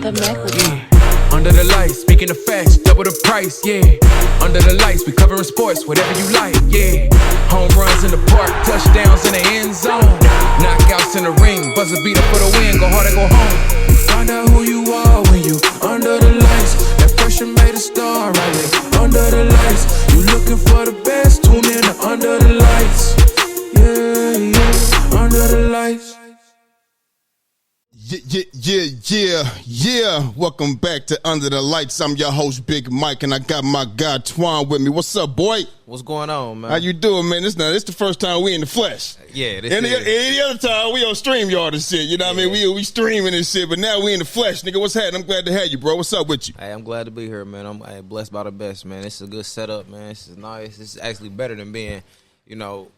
The Mac. Yeah. Under the lights, speaking of facts, double the price, yeah. Under the lights, we covering sports, whatever you like, yeah. Home runs in the park, touchdowns in the end zone. Knockouts in the ring, buzzer beater for the win, go hard or go home. Find out who you are when you under the lights. That pressure made a star, right there. Under the lights, you looking for the best, tune in to Under the Lights. Yeah, yeah, Under the Lights. Yeah. Welcome back to Under the Lights. I'm your host, Big Mike, and I got my guy, Twan, with me. What's up, boy? What's going on, man? How you doing, man? This the first time we in the flesh. Yeah, Any other time, we on StreamYard and shit. You know what I mean? We streaming and shit, but now we in the flesh. Nigga, what's happening? I'm glad to have you, bro. What's up with you? Hey, I'm glad to be here, man. I'm blessed by the best, man. This is a good setup, man. This is nice. This is actually better than being, on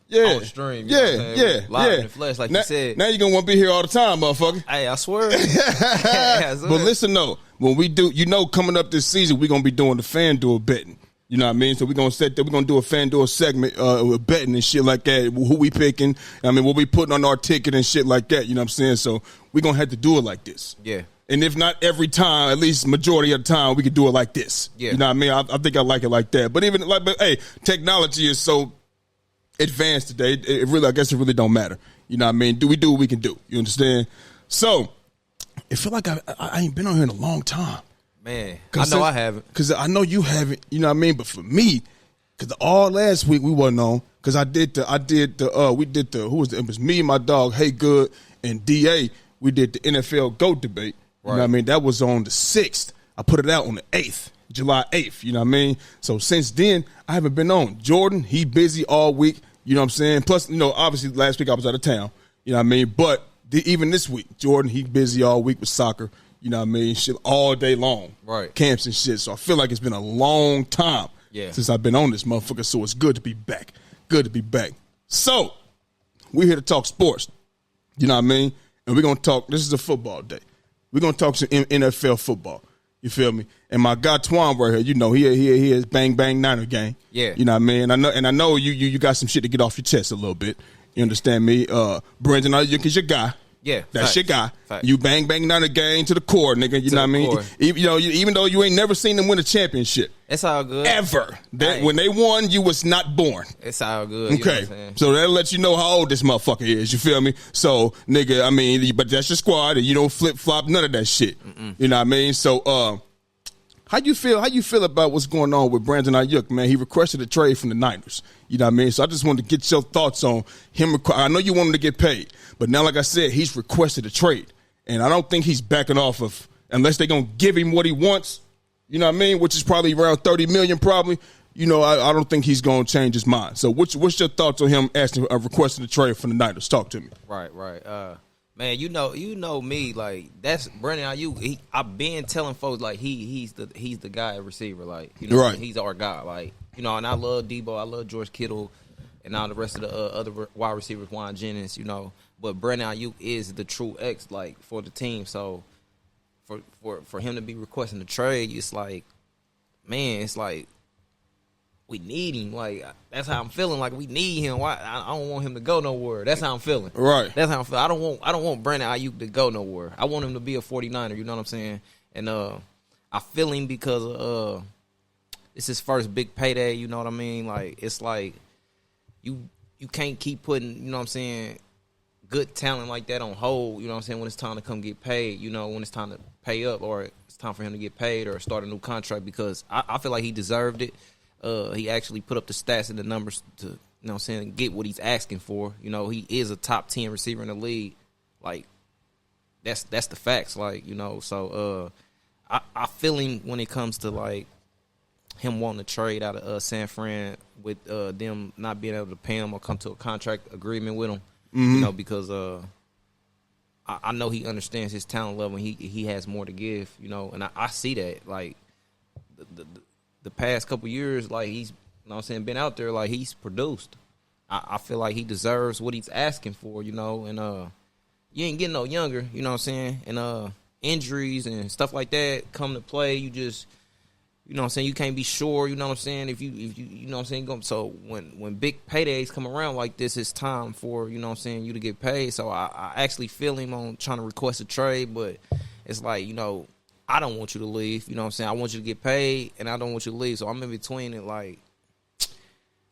stream. Live in the flesh, like now, you said. Now you're going to want to be here all the time, motherfucker. Hey, I swear. But listen, though, when we do, coming up this season, we're going to be doing the FanDuel betting. You know what I mean? So we're going to do a FanDuel segment with betting and shit like that. Who we picking, what we putting on our ticket and shit like that. You know what I'm saying? So we're going to have to do it like this. Yeah. And if not every time, at least majority of the time, we could do it like this. Yeah. You know what I mean? I think I like it like that. But hey, technology is so advanced today. I guess it really don't matter. You know what I mean? We do what we can do. You understand? So it feel like I ain't been on here in a long time. Man, I know I haven't. Because I know you haven't, you know what I mean? But for me, because all last week we wasn't on, because it was me, my dog, Hey Good, and DA, we did the NFL GOAT debate. You know what I mean? That was on the 6th. I put it out on the 8th, July 8th, you know what I mean? So since then, I haven't been on. Jordan, he busy all week, you know what I'm saying? Plus, obviously last week I was out of town, you know what I mean? But even this week, Jordan, he busy all week with soccer. You know what I mean? Shit all day long. Right. Camps and shit. So I feel like it's been a long time since I've been on this motherfucker. So it's good to be back. Good to be back. So we're here to talk sports. You know what I mean? And we're going to talk. This is a football day. We're going to talk some NFL football. You feel me? And my guy Twan right here, he is bang bang Niner gang. Yeah. You know what I mean? And I know you got some shit to get off your chest a little bit. You understand me? Brandon Aiyuk is your guy. Yeah, that's your guy. Fact. You bang Niner gang to the core, nigga. You know what I mean? Even though you ain't never seen them win a championship. It's all good. Ever. When they won, you was not born. It's all good. Okay. So that'll let you know how old this motherfucker is. You feel me? So, nigga, but that's your squad, and you don't flip-flop none of that shit. You know what I mean? So, how you feel about what's going on with Brandon Aiyuk, man? He requested a trade from the Niners. You know what I mean? So I just wanted to get your thoughts on him. I know you want him to get paid, but now, like I said, he's requested a trade. And I don't think he's backing off of, unless they're going to give him what he wants, you know what I mean? Which is probably around $30 million probably. I don't think he's going to change his mind. So what's your thoughts on him requesting a trade from the Niners? Talk to me. Right. Man, you know me, like, that's Brandon Aiyuk. I've been telling folks, like, he's the guy at receiver, like, right. He's our guy, like, and I love Debo, I love George Kittle, and all the rest of the other wide receivers, Juan Jennings, but Brandon Aiyuk is the true X, like, for the team. So for him to be requesting a trade, it's like, man, it's like, we need him. Like, that's how I'm feeling. Like, we need him. Why? I don't want him to go nowhere. That's how I'm feeling. Right. That's how I'm feeling. I don't want Brandon Aiyuk to go nowhere. I want him to be a 49er. You know what I'm saying? And I feel him because it's his first big payday. You know what I mean? Like, it's like you can't keep putting, you know what I'm saying, good talent like that on hold. You know what I'm saying? When it's time to come get paid. When it's time to pay up, or it's time for him to get paid or start a new contract, because I feel like he deserved it. He actually put up the stats and the numbers to, get what he's asking for. He is a top 10 receiver in the league. Like, that's the facts. Like, so I feel him when it comes to, like, him wanting to trade out of San Fran with them not being able to pay him or come to a contract agreement with him. Mm-hmm. Because I know he understands his talent level and he has more to give, and I see that. Like, the past couple years, like, he's, been out there, like, he's produced. I feel like he deserves what he's asking for, and you ain't getting no younger, you know what I'm saying? And injuries and stuff like that come to play. You just, you can't be sure, you know what I'm saying? If you know what I'm saying? So when big paydays come around like this, it's time for, you to get paid. So I actually feel him on trying to request a trade, but it's like, I don't want you to leave. You know what I'm saying? I want you to get paid, and I don't want you to leave. So I'm in between it. Like,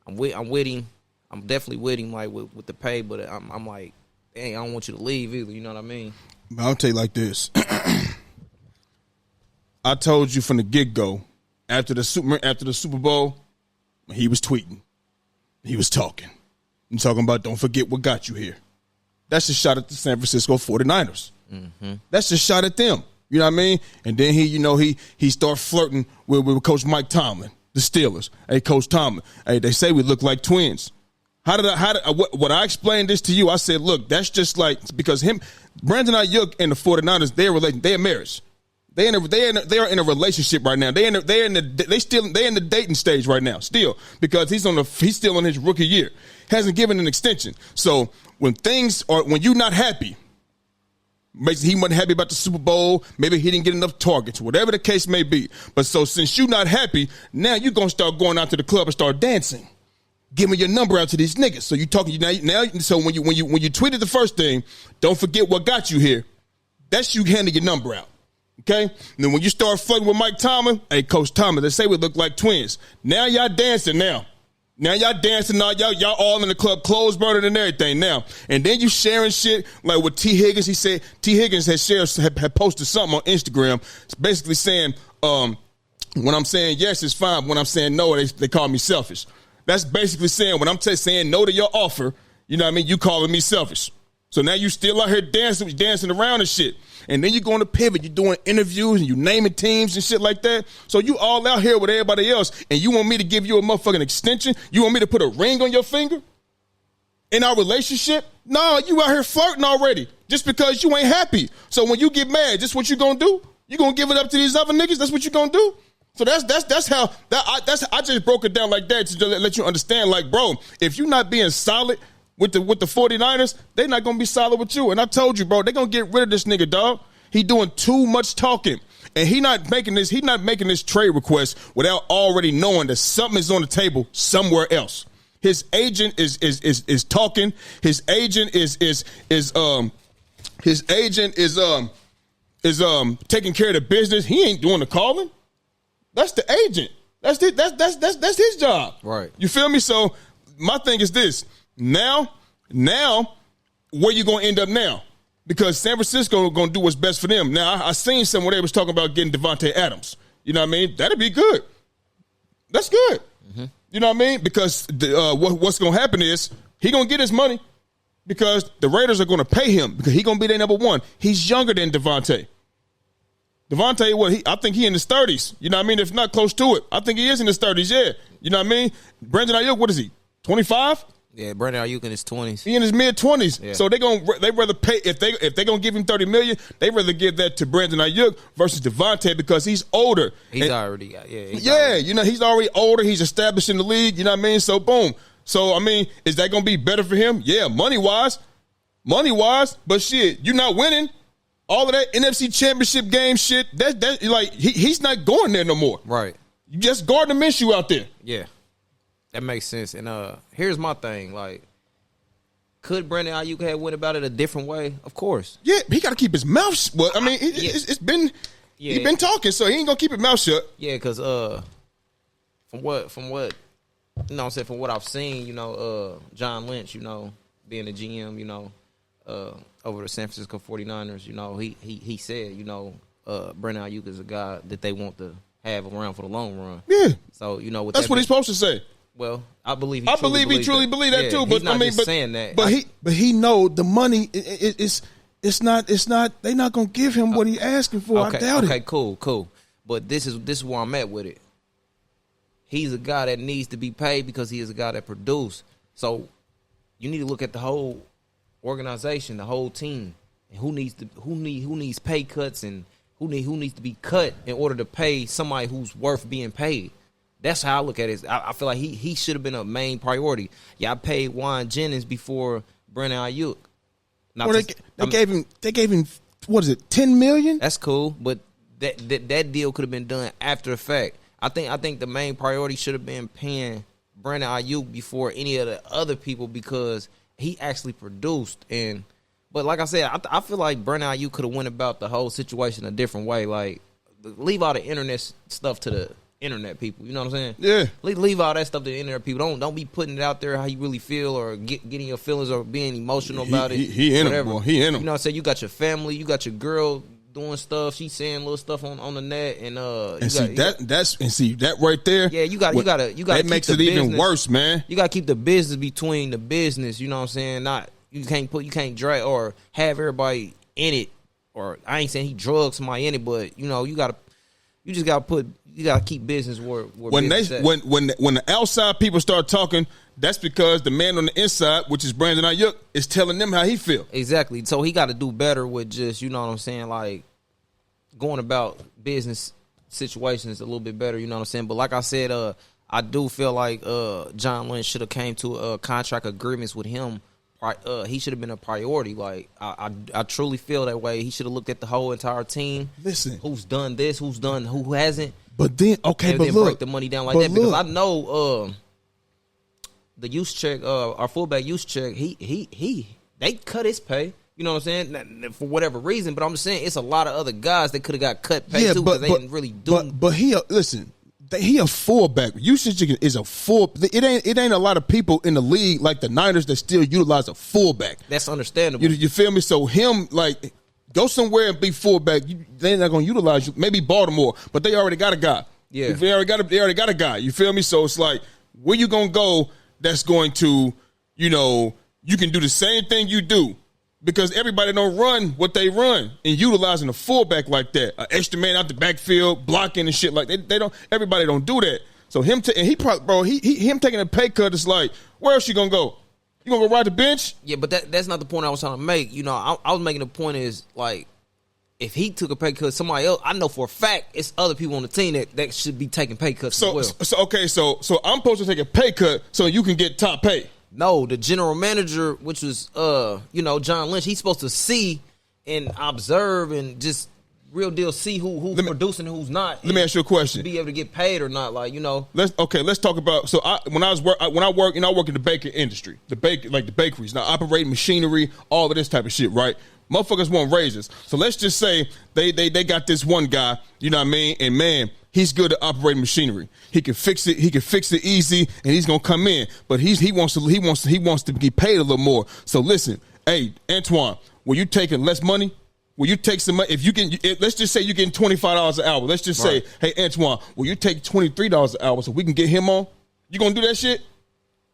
I'm with him. I'm definitely with him, like, with the pay. But I'm like, dang, I don't want you to leave either. You know what I mean? I'll tell you like this. I told you from the get-go, after the Super Bowl, he was tweeting. He was talking. I'm talking about don't forget what got you here. That's a shot at the San Francisco 49ers. Mm-hmm. That's a shot at them. You know what I mean? And then he started flirting with Coach Mike Tomlin, the Steelers. Hey, Coach Tomlin. Hey, they say we look like twins. What I explained this to you, I said, look, that's just like, because Brandon Aiyuk and the 49ers, they're related. They're marriage. They are in a relationship right now. They're in the dating stage right now still, because he's still in his rookie year. Hasn't given an extension. So when you're not happy, basically he wasn't happy about the Super Bowl, maybe he didn't get enough targets, whatever the case may be. But so since you're not happy, now you're gonna start going out to the club and start dancing, giving your number out to these niggas. So you talking now. So when you tweeted the first thing, don't forget what got you here. That's you handing your number out. Okay? And then when you start flirting with Mike Tomlin, hey, Coach Tomlin, they say we look like twins. Now y'all dancing now. Now y'all dancing now. Y'all all in the club, clothes burning and everything now. And then you sharing shit like with T. Higgins. He said T. Higgins had posted something on Instagram. It's basically saying, when I'm saying yes, it's fine. When I'm saying no, they call me selfish. That's basically saying when I'm saying no to your offer, you know what I mean? You calling me selfish. So now you still out here dancing around and shit. And then you're going to pivot. You're doing interviews and you naming teams and shit like that. So you all out here with everybody else, and you want me to give you a motherfucking extension? You want me to put a ring on your finger in our relationship? No, you out here flirting already just because you ain't happy. So when you get mad, this what you going to do? You going to give it up to these other niggas? That's what you going to do? So that's how I just broke it down like that to let you understand, like, bro, if you're not being solid with the 49ers, they're not going to be solid with you. And I told you, bro, they're going to get rid of this nigga, dog. He doing too much talking. And he's not making this trade request without already knowing that something is on the table somewhere else. His agent is talking. His agent is taking care of the business. He ain't doing the calling. That's the agent. That's his job. Right. You feel me? So my thing is this. Now, where you going to end up now? Because San Francisco going to do what's best for them. Now, I seen somewhere they was talking about getting Devontae Adams. You know what I mean? That'd be good. That's good. Mm-hmm. You know what I mean? Because what's going to happen is he going to get his money because the Raiders are going to pay him because he going to be their number one. He's younger than Devontae. Devontae, I think he in his 30s. You know what I mean? If not close to it. I think he is in his 30s, yeah. You know what I mean? Brandon Aiyuk, what is he? 25? Yeah, Brandon Aiyuk in his 20s. He in his mid-20s. Yeah. So they rather pay, if they going to give him $30 million, they rather give that to Brandon Aiyuk versus Devontae because he's older. He's already got, he's already older. He's established in the league. You know what I mean? So, boom. So, I mean, is that going to be better for him? Yeah, money-wise. But shit, you're not winning. All of that NFC Championship game shit, that like, he's not going there no more. Right. You just guard the Minshew out there. Yeah. That makes sense. And here's my thing. Like, could Brandon Aiyuk have went about it a different way? Of course. Yeah, he got to keep his mouth shut. Well, I mean, he's been talking, so he ain't going to keep his mouth shut. Yeah, because from what you know what I'm saying, from what I've seen, John Lynch, being the GM, over the San Francisco 49ers, he said, Brandon Aiyuk is a guy that they want to have around for the long run. Yeah. So, that's what he's supposed to say. Well, I believe he truly believe that too. But I mean, saying that. But he know the money it's not they're not gonna give him what he asking for. Okay, I doubt it. Okay, cool. But this is where I'm at with it. He's a guy that needs to be paid because he is a guy that produced. So you need to look at the whole organization, the whole team, and who needs pay cuts and who needs to be cut in order to pay somebody who's worth being paid. That's how I look at it. I feel like he should have been a main priority. Yeah, I paid Juan Jennings before Brandon Aiyuk. They gave him what is it, $10 million? That's cool, but that deal could have been done after the fact. I think the main priority should have been paying Brandon Aiyuk before any of the other people because he actually produced. But like I said, I feel like Brandon Aiyuk could have went about the whole situation a different way. Like leave all the internet stuff to the internet people. You know what I'm saying? Yeah. Leave all that stuff to the internet people. Don't be putting it out there how you really feel or getting your feelings or being emotional about it. He in him, boy. He in him. You know what I'm saying? You got your family, you got your girl doing stuff. She's saying little stuff on the net, and that right there. Yeah, you got. That makes it even worse, man. You got to keep the business between the business. You know what I'm saying? Not you can't drag or have everybody in it. Or I ain't saying he drugs somebody in it, but you just gotta keep business where when the outside people start talking, that's because the man on the inside, which is Brandon Aiyuk, is telling them how he feel. Exactly. So he got to do better with just, you know what I'm saying, like going about business situations a little bit better. You know what I'm saying. But like I said, I do feel like John Lynch should have came to contract agreements with him. He should have been a priority. Like I truly feel that way. He should have looked at the whole entire team. Listen, who's done this, who hasn't. But then, okay, but look, break the money down like that because I know the use check, our fullback use check. They cut his pay. You know what I'm saying? For whatever reason, but I'm just saying it's a lot of other guys that could have got cut pay too because they didn't really do. But he he a fullback. Usage is a full. It ain't a lot of people in the league like the Niners that still utilize a fullback. That's understandable. You feel me? So him like. Go somewhere and be fullback. They're not going to utilize you. Maybe Baltimore, but they already got a guy. Yeah, they already got a guy. You feel me? So it's like, where you going to go that's going to, you can do the same thing you do because everybody don't run what they run and utilizing a fullback like that, an extra man out the backfield blocking and shit like they don't. Everybody don't do that. So him him taking a pay cut is like, where else you going to go? You gonna go ride the bench? Yeah, but that's not the point I was trying to make. I was making the point is like, if he took a pay cut, somebody else, I know for a fact it's other people on the team that should be taking pay cuts as well. So I'm supposed to take a pay cut so you can get top pay. No, the general manager, which was John Lynch, he's supposed to see and observe and just real deal see who's producing and who's not. Let me ask you a question: be able to get paid or not? Let's talk about. So when I work, I work in the baking industry, the bakeries. Now operating machinery, all of this type of shit, right? Motherfuckers want raises. So let's just say they got this one guy, you know what I mean? And man, he's good at operating machinery. He can fix it. He can fix it easy, and he's gonna come in. But he wants to get paid a little more. So listen, hey Antoine, were you taking less money? Will you take some money? If you can, let's just say you're getting $25 an hour. Let's just say, hey, Antoine, will you take $23 an hour so we can get him on? You gonna do that shit?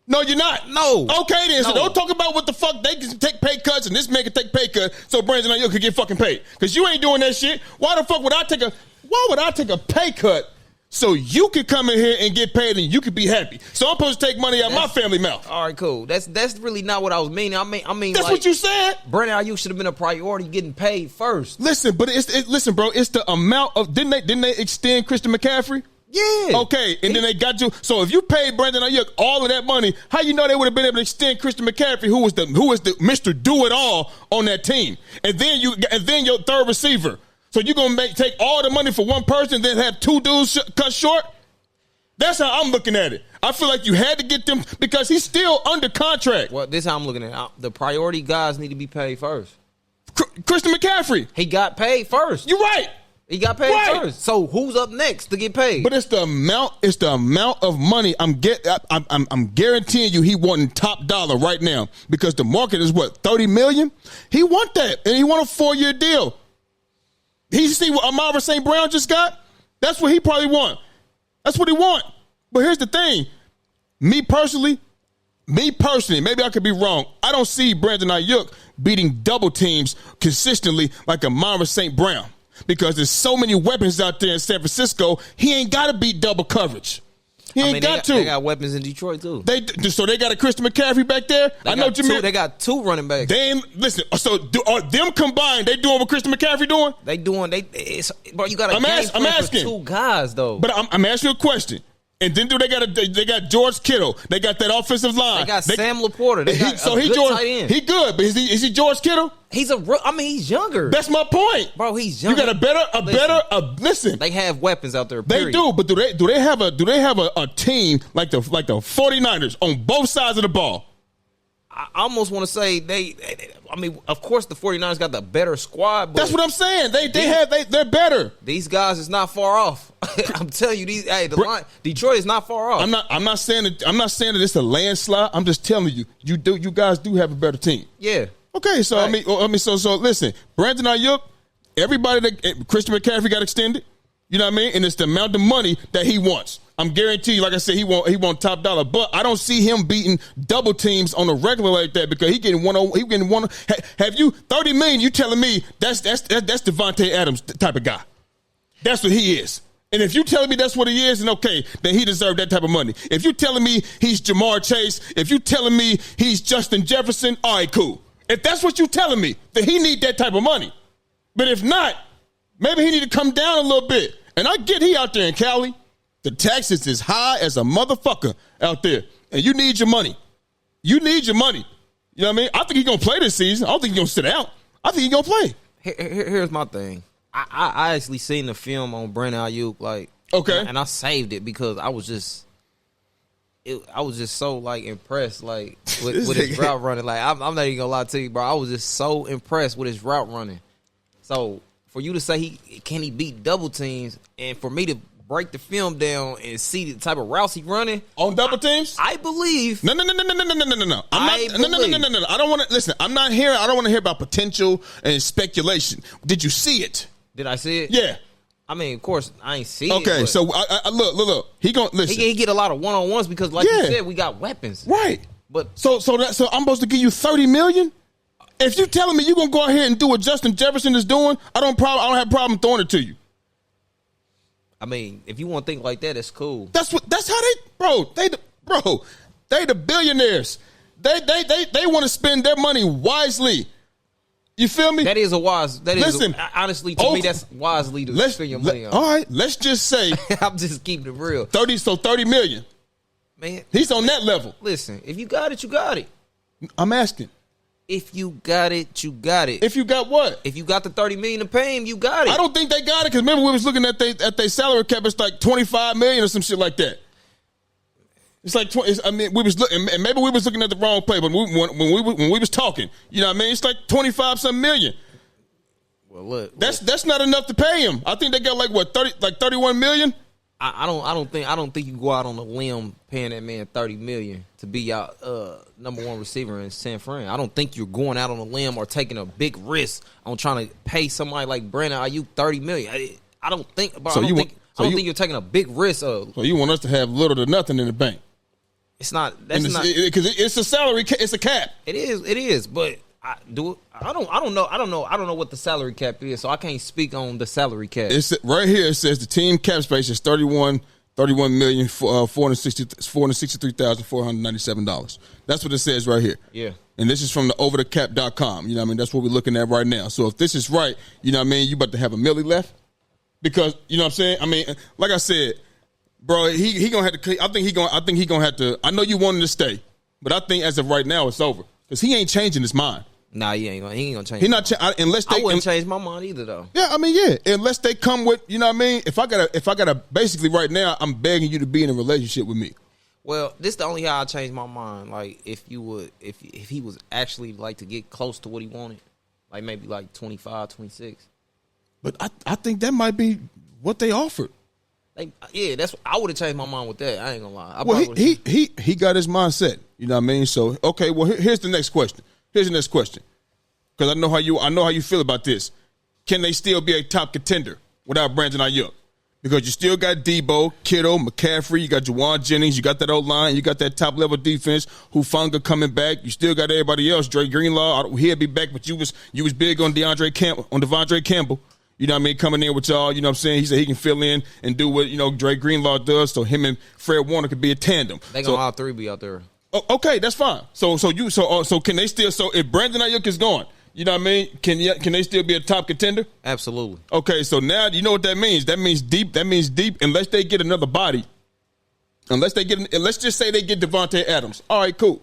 No, you're not. No. Okay, then. No. So don't talk about what the fuck they can take pay cuts and this man can take pay cuts so Brandon Aiyuk could get fucking paid. Because you ain't doing that shit. Why the fuck would I take a pay cut so you could come in here and get paid and you could be happy? So I'm supposed to take money out of my family mouth. All right, cool. That's really not what I was meaning. I mean that's like, what you said. Brandon Aiyuk should have been a priority getting paid first. Listen, but listen, bro. It's the amount of didn't they extend Christian McCaffrey? Yeah. Okay, and then they got you. So if you paid Brandon Aiyuk all of that money, how you know they would have been able to extend Christian McCaffrey, who was the Mr. Do It All on that team, and then your third receiver. So you're gonna take all the money for one person, and then have two dudes cut short? That's how I'm looking at it. I feel like you had to get them because he's still under contract. Well, this is how I'm looking at it. The priority guys need to be paid first. Christian McCaffrey. He got paid first. You're right. He got paid first. So who's up next to get paid? But it's the amount of money. I'm guaranteeing you he wanting top dollar right now because the market is what, $30 million? He want that, and he want a 4-year deal. He see what Amara St. Brown just got? That's what he probably want. That's what he want. But here's the thing. Me personally, maybe I could be wrong. I don't see Brandon Aiyuk beating double teams consistently like Amara St. Brown. Because there's so many weapons out there in San Francisco, he ain't got to beat double coverage. He got to. They got weapons in Detroit too. So they got a Christian McCaffrey back there. They got two running backs. Listen. So are them combined? They doing what Christian McCaffrey doing? Bro, you got I'm asking two guys though. But I'm asking you a question. And then they got George Kittle. They got that offensive line. They got Sam Laporta. They got a good tight end. He good, but is he George Kittle? He's younger. That's my point, bro. He's younger. You got listen. They have weapons out there. Period. They do, but do they have a team like the 49ers on both sides of the ball? I almost want to say I mean, of course, the 49ers got the better squad. But that's what I'm saying. They're better. These guys is not far off. I'm telling you, Detroit is not far off. I'm not saying that it's a landslide. I'm just telling you, you guys do have a better team. Yeah. Okay, so right. so listen, Brandon Aiyuk, everybody that Christian McCaffrey got extended. You know what I mean? And it's the amount of money that he wants. I'm guaranteed you, like I said, he won't top dollar. But I don't see him beating double teams on a regular like that because he getting one. Have you $30 million? You telling me that's Devontae Adams type of guy? That's what he is. And if you telling me that's what he is, then okay, then he deserves that type of money. If you telling me he's Jamar Chase, if you telling me he's Justin Jefferson, all right, cool. If that's what you telling me, then he need that type of money. But if not, maybe he need to come down a little bit. And I get he out there in Cali. The taxes is high as a motherfucker out there. And you need your money. You need your money. You know what I mean? I think he's going to play this season. I don't think he's going to sit out. I think he's going to play. Here's my thing. I actually seen the film on Brandon Aiyuk, like, okay, and I saved it because I was just so like impressed, like with his route running. Like I'm not even gonna lie to you, bro. I was just so impressed with his route running. So for you to say can he beat double teams, and for me to break the film down and see the type of routes he running on double teams, I believe. No. No. I don't want to listen. I'm not here. I don't want to hear about potential and speculation. Did you see it? Did I see it? Yeah. I mean, of course, I ain't see it. Okay, so I look. He gonna listen. He get a lot of one-on-ones because, like you said, we got weapons. Right. But so I'm supposed to give you $30 million? If you telling me you gonna go ahead and do what Justin Jefferson is doing, I don't have a problem throwing it to you. I mean, if you want to think like that, it's cool. That's how they the billionaires. They want to spend their money wisely. You feel me? That is a wise. Listen, honestly, to me, that's wisely to spend your money on. All right, let's just say I'm just keeping it real. 30 million. Man, he's on that level. Listen, if you got it, you got it. I'm asking. If you got it, you got it. If you got what? If you got the $30 million to pay him, you got it. I don't think they got it because remember we was looking at their salary cap. It's like $25 million or some shit like that. It's like 20. I mean, we was looking, and maybe we was looking at the wrong play, but when we was talking, you know what I mean? It's like 25-something million. Well, look, that's not enough to pay him. I think they got like what 31 million. I don't think you go out on a limb paying that man $30 million to be your number one receiver in San Fran. I don't think you're going out on a limb or taking a big risk on trying to pay somebody like Brandon Aiyuk $30 million. I don't think. I don't think you're taking a big risk. So you want us to have little to nothing in the bank? It's not. That's not because it's a salary. It's a cap. It is. But I don't know what the salary cap is, so I can't speak on the salary cap. It's right here. It says the team cap space is $463,497. That's what it says right here. Yeah. And this is from the overthecap.com. You know what I mean? That's what we're looking at right now. So if this is right, you know what I mean, you about to have a milli left. Because, you know what I'm saying? I mean, like I said, bro, he gonna have to. I think he gonna have to. I know you want him to stay, but I think as of right now it's over because he ain't changing his mind. Nah, he ain't gonna change. He not unless they. I wouldn't change my mind either, though. Yeah, I mean, yeah, unless they come with, you know what I mean. If I gotta, basically right now, I'm begging you to be in a relationship with me. Well, this the only how I changed my mind. Like if he was actually like to get close to what he wanted, like maybe like 25, 26. But I think that might be what they offered. Yeah, I would have changed my mind with that. I ain't gonna lie. He got his mindset. You know what I mean? So okay, well here's the next question. Because I know how you feel about this. Can they still be a top contender without Brandon Aiyuk? Because you still got Debo, Kittle, McCaffrey, you got Juwan Jennings, you got that O-line, you got that top-level defense, Hufanga coming back. You still got everybody else. Dre Greenlaw, he'll be back, but you was big on Devondre Campbell. You know what I mean? Coming in with y'all, you know what I'm saying? He said he can fill in and do what, you know, Dre Greenlaw does, so him and Fred Warner could be a tandem. They gonna all three be out there. Oh, okay, that's fine. So can they still? So if Brandon Aiyuk is gone, you know what I mean? Can they still be a top contender? Absolutely. Okay, so now you know what that means. That means deep. Unless they get another body. Let's just say they get Devontae Adams. All right, cool.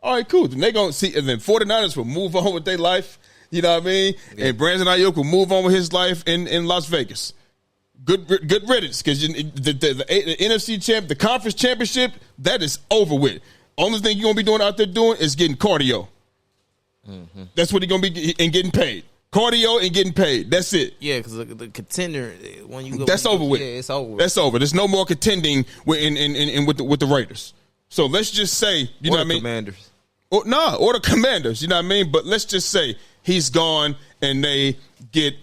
Then they gonna see, and then 49ers will move on with their life. You know what I mean? Yeah. And Brandon Aiyuk will move on with his life in Las Vegas. Good riddance, because the NFC champ, the conference championship, that is over with. Only thing you're gonna be doing out there doing is getting cardio. Mm-hmm. That's what you're gonna be and getting paid. Cardio and getting paid. That's it. Yeah, because the contender when you go, that's over with. Yeah, it's over. That's over. There's no more contending with the Raiders. So let's just say, you know what I mean? Commanders. Or the Commanders. You know what I mean? But let's just say he's gone and they get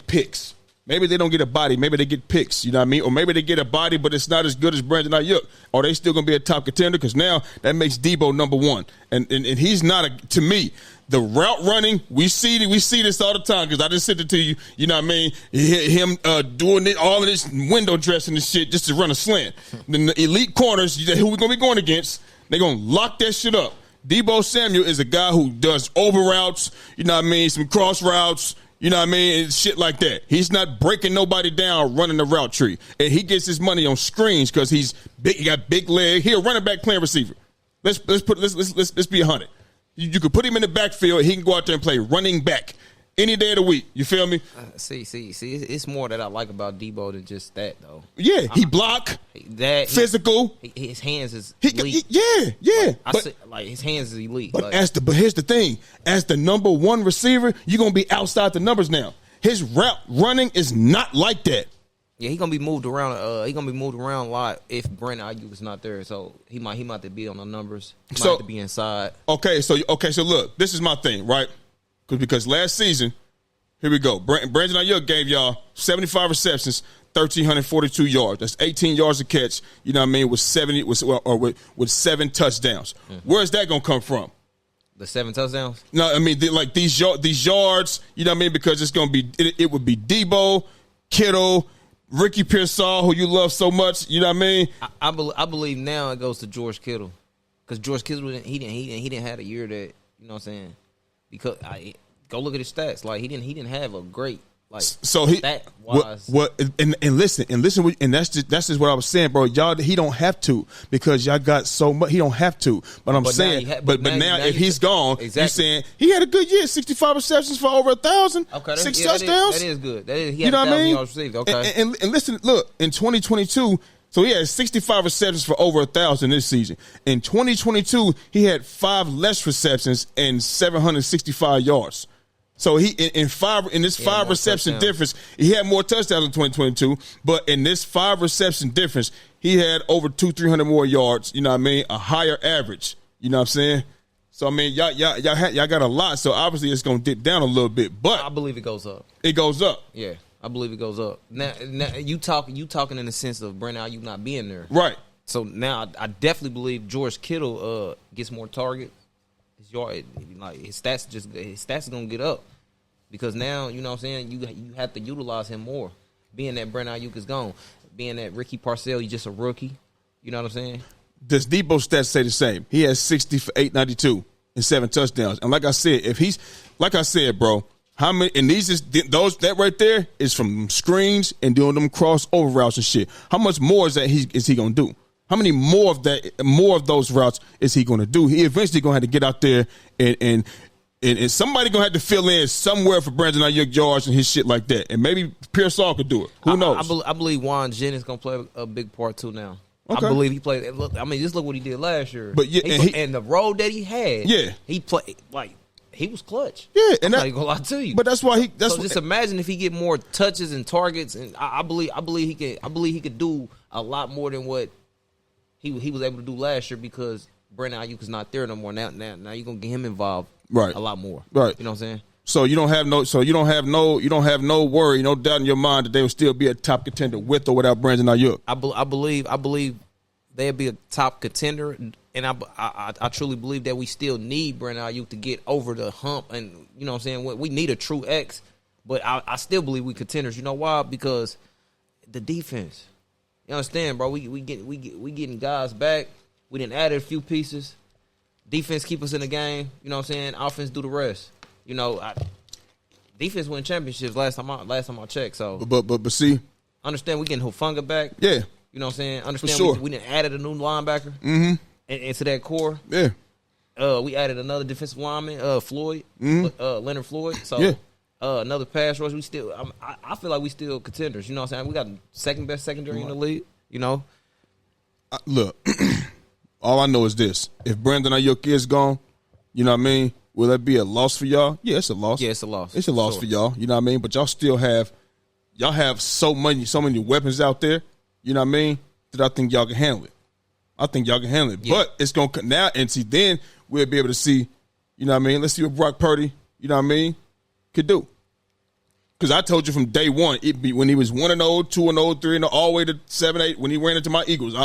picks. Maybe they don't get a body. Maybe they get picks. You know what I mean? Or maybe they get a body, but it's not as good as Brandon Aiyuk. Are they still going to be a top contender? Because now that makes Debo number one, and he's not to me. The route running, we see this all the time because I just sent it to you. You know what I mean? Him doing all of this window dressing and shit just to run a slant. Then the elite corners, who we're going to be going against, they're going to lock that shit up. Debo Samuel is a guy who does over routes, you know what I mean, some cross routes, you know what I mean, and shit like that. He's not breaking nobody down running the route tree. And he gets his money on screens because he's big, he got big leg. He a running back playing receiver. Let's be 100. You could put him in the backfield. He can go out there and play running back any day of the week. You feel me? See. It's more that I like about Debo than just that, though. Yeah, he block. That physical. His hands is elite. Yeah. Like his hands is elite. But here's the thing: as the number one receiver, you're gonna be outside the numbers now. His route running is not like that. Yeah, he's gonna be moved around. He's gonna be moved around a lot if Brandon Aiyuk is not there. So he might have to be on the numbers. He might have to be inside. Okay, so look, this is my thing, right? Because last season, here we go. Brandon Aiyuk gave y'all 75 receptions, 1,342 yards. That's 18 yards a catch. You know what I mean? With 7 touchdowns. Mm-hmm. Where's that gonna come from? The 7 touchdowns? No, I mean these yards. You know what I mean? Because it's gonna be it would be Debo, Kittle, Ricky Pearsall, who you love so much. You know what I mean? I believe now it goes to George Kittle because George Kittle he didn't have a year that, you know what I'm saying, because go look at his stats. Like he didn't have a great so he stat wise. And listen, and that's just what I was saying, bro. Y'all, he don't have to because y'all got so much. He don't have to, but I'm saying, now if he's gone, exactly. You're saying he had a good year, 65 receptions for over 1,000, okay, 6 touchdowns. That is good. He had, you know what I mean? Received. Okay, and listen, look, in 2022. So he had 65 receptions for over 1,000 this season. In 2022, he had 5 less receptions and 765 yards. So he in this 5 reception difference, he had more touchdowns in 2022. But in this 5 reception difference, he had over 200-300 more yards. You know what I mean? A higher average. You know what I'm saying? So I mean, y'all got a lot. So obviously it's gonna dip down a little bit. But I believe it goes up. It goes up. Yeah, I believe it goes up. Now you talking in the sense of Brandon Aiyuk not being there, right? So now I definitely believe George Kittle gets more targets. His stats gonna get up because now, you know what I'm saying, you have to utilize him more. Being that Brandon Aiyuk is gone, being that Ricky Pearsall, he's just a rookie. You know what I'm saying? Does Debo stats say the same? He has 60 for 892 and 7 touchdowns. And like I said, bro, how many? And that right there is from screens and doing them crossover routes and shit. How much more is he gonna do? How many more of those routes is he gonna do? He eventually gonna have to get out there and somebody gonna have to fill in somewhere for Brandon Aiyuk yards and his shit like that. And maybe Pearsall could do it. Who knows? I believe Juan Jennings gonna play a big part too now. Okay. I believe he played. Look, I mean, just look what he did last year. But yeah, and the role that he had. Yeah, he played like he was clutch. Yeah, and I'm not even gonna lie to you. But that's why just imagine if he get more touches and targets, and I believe he could do a lot more than what he was able to do last year because Brandon Aiyuk is not there no more. Now you're gonna get him involved, right? A lot more, right? You know what I'm saying? So you don't have no worry, no doubt in your mind that they will still be a top contender with or without Brandon Aiyuk. I believe they'll be a top contender, and I truly believe that we still need Brandon Aiyuk to get over the hump, and you know what I'm saying, we need a true X, but I still believe we contenders. You know why? Because the defense. You understand, bro? We getting guys back. We didn't add a few pieces. Defense keep us in the game. You know what I'm saying? Offense do the rest. You know, defense win championships last time I checked. So, but see, understand we getting Hufanga back. Yeah, you know what I'm saying. Understand sure. we didn't added a new linebacker into that core. Yeah, we added another defensive lineman, Floyd, Leonard Floyd. So, yeah. Another pass rush. We still, I feel like we still contenders. You know what I'm saying? We got second best secondary in the league. You know, look. All I know is this. If Brandon Aiyuk is gone, you know what I mean? Will that be a loss for y'all? Yeah, it's a loss. Yeah, it's a loss. It's a loss for y'all. You know what I mean? But y'all still have so many weapons out there, you know what I mean, that I think y'all can handle it. Yeah. But it's going to now, and see, then we'll be able to see, you know what I mean? Let's see what Brock Purdy, you know what I mean, could do. Because I told you from day one, when he was 1-0, 2-0, 3-0, all the way to 7-8, when he ran into my Eagles,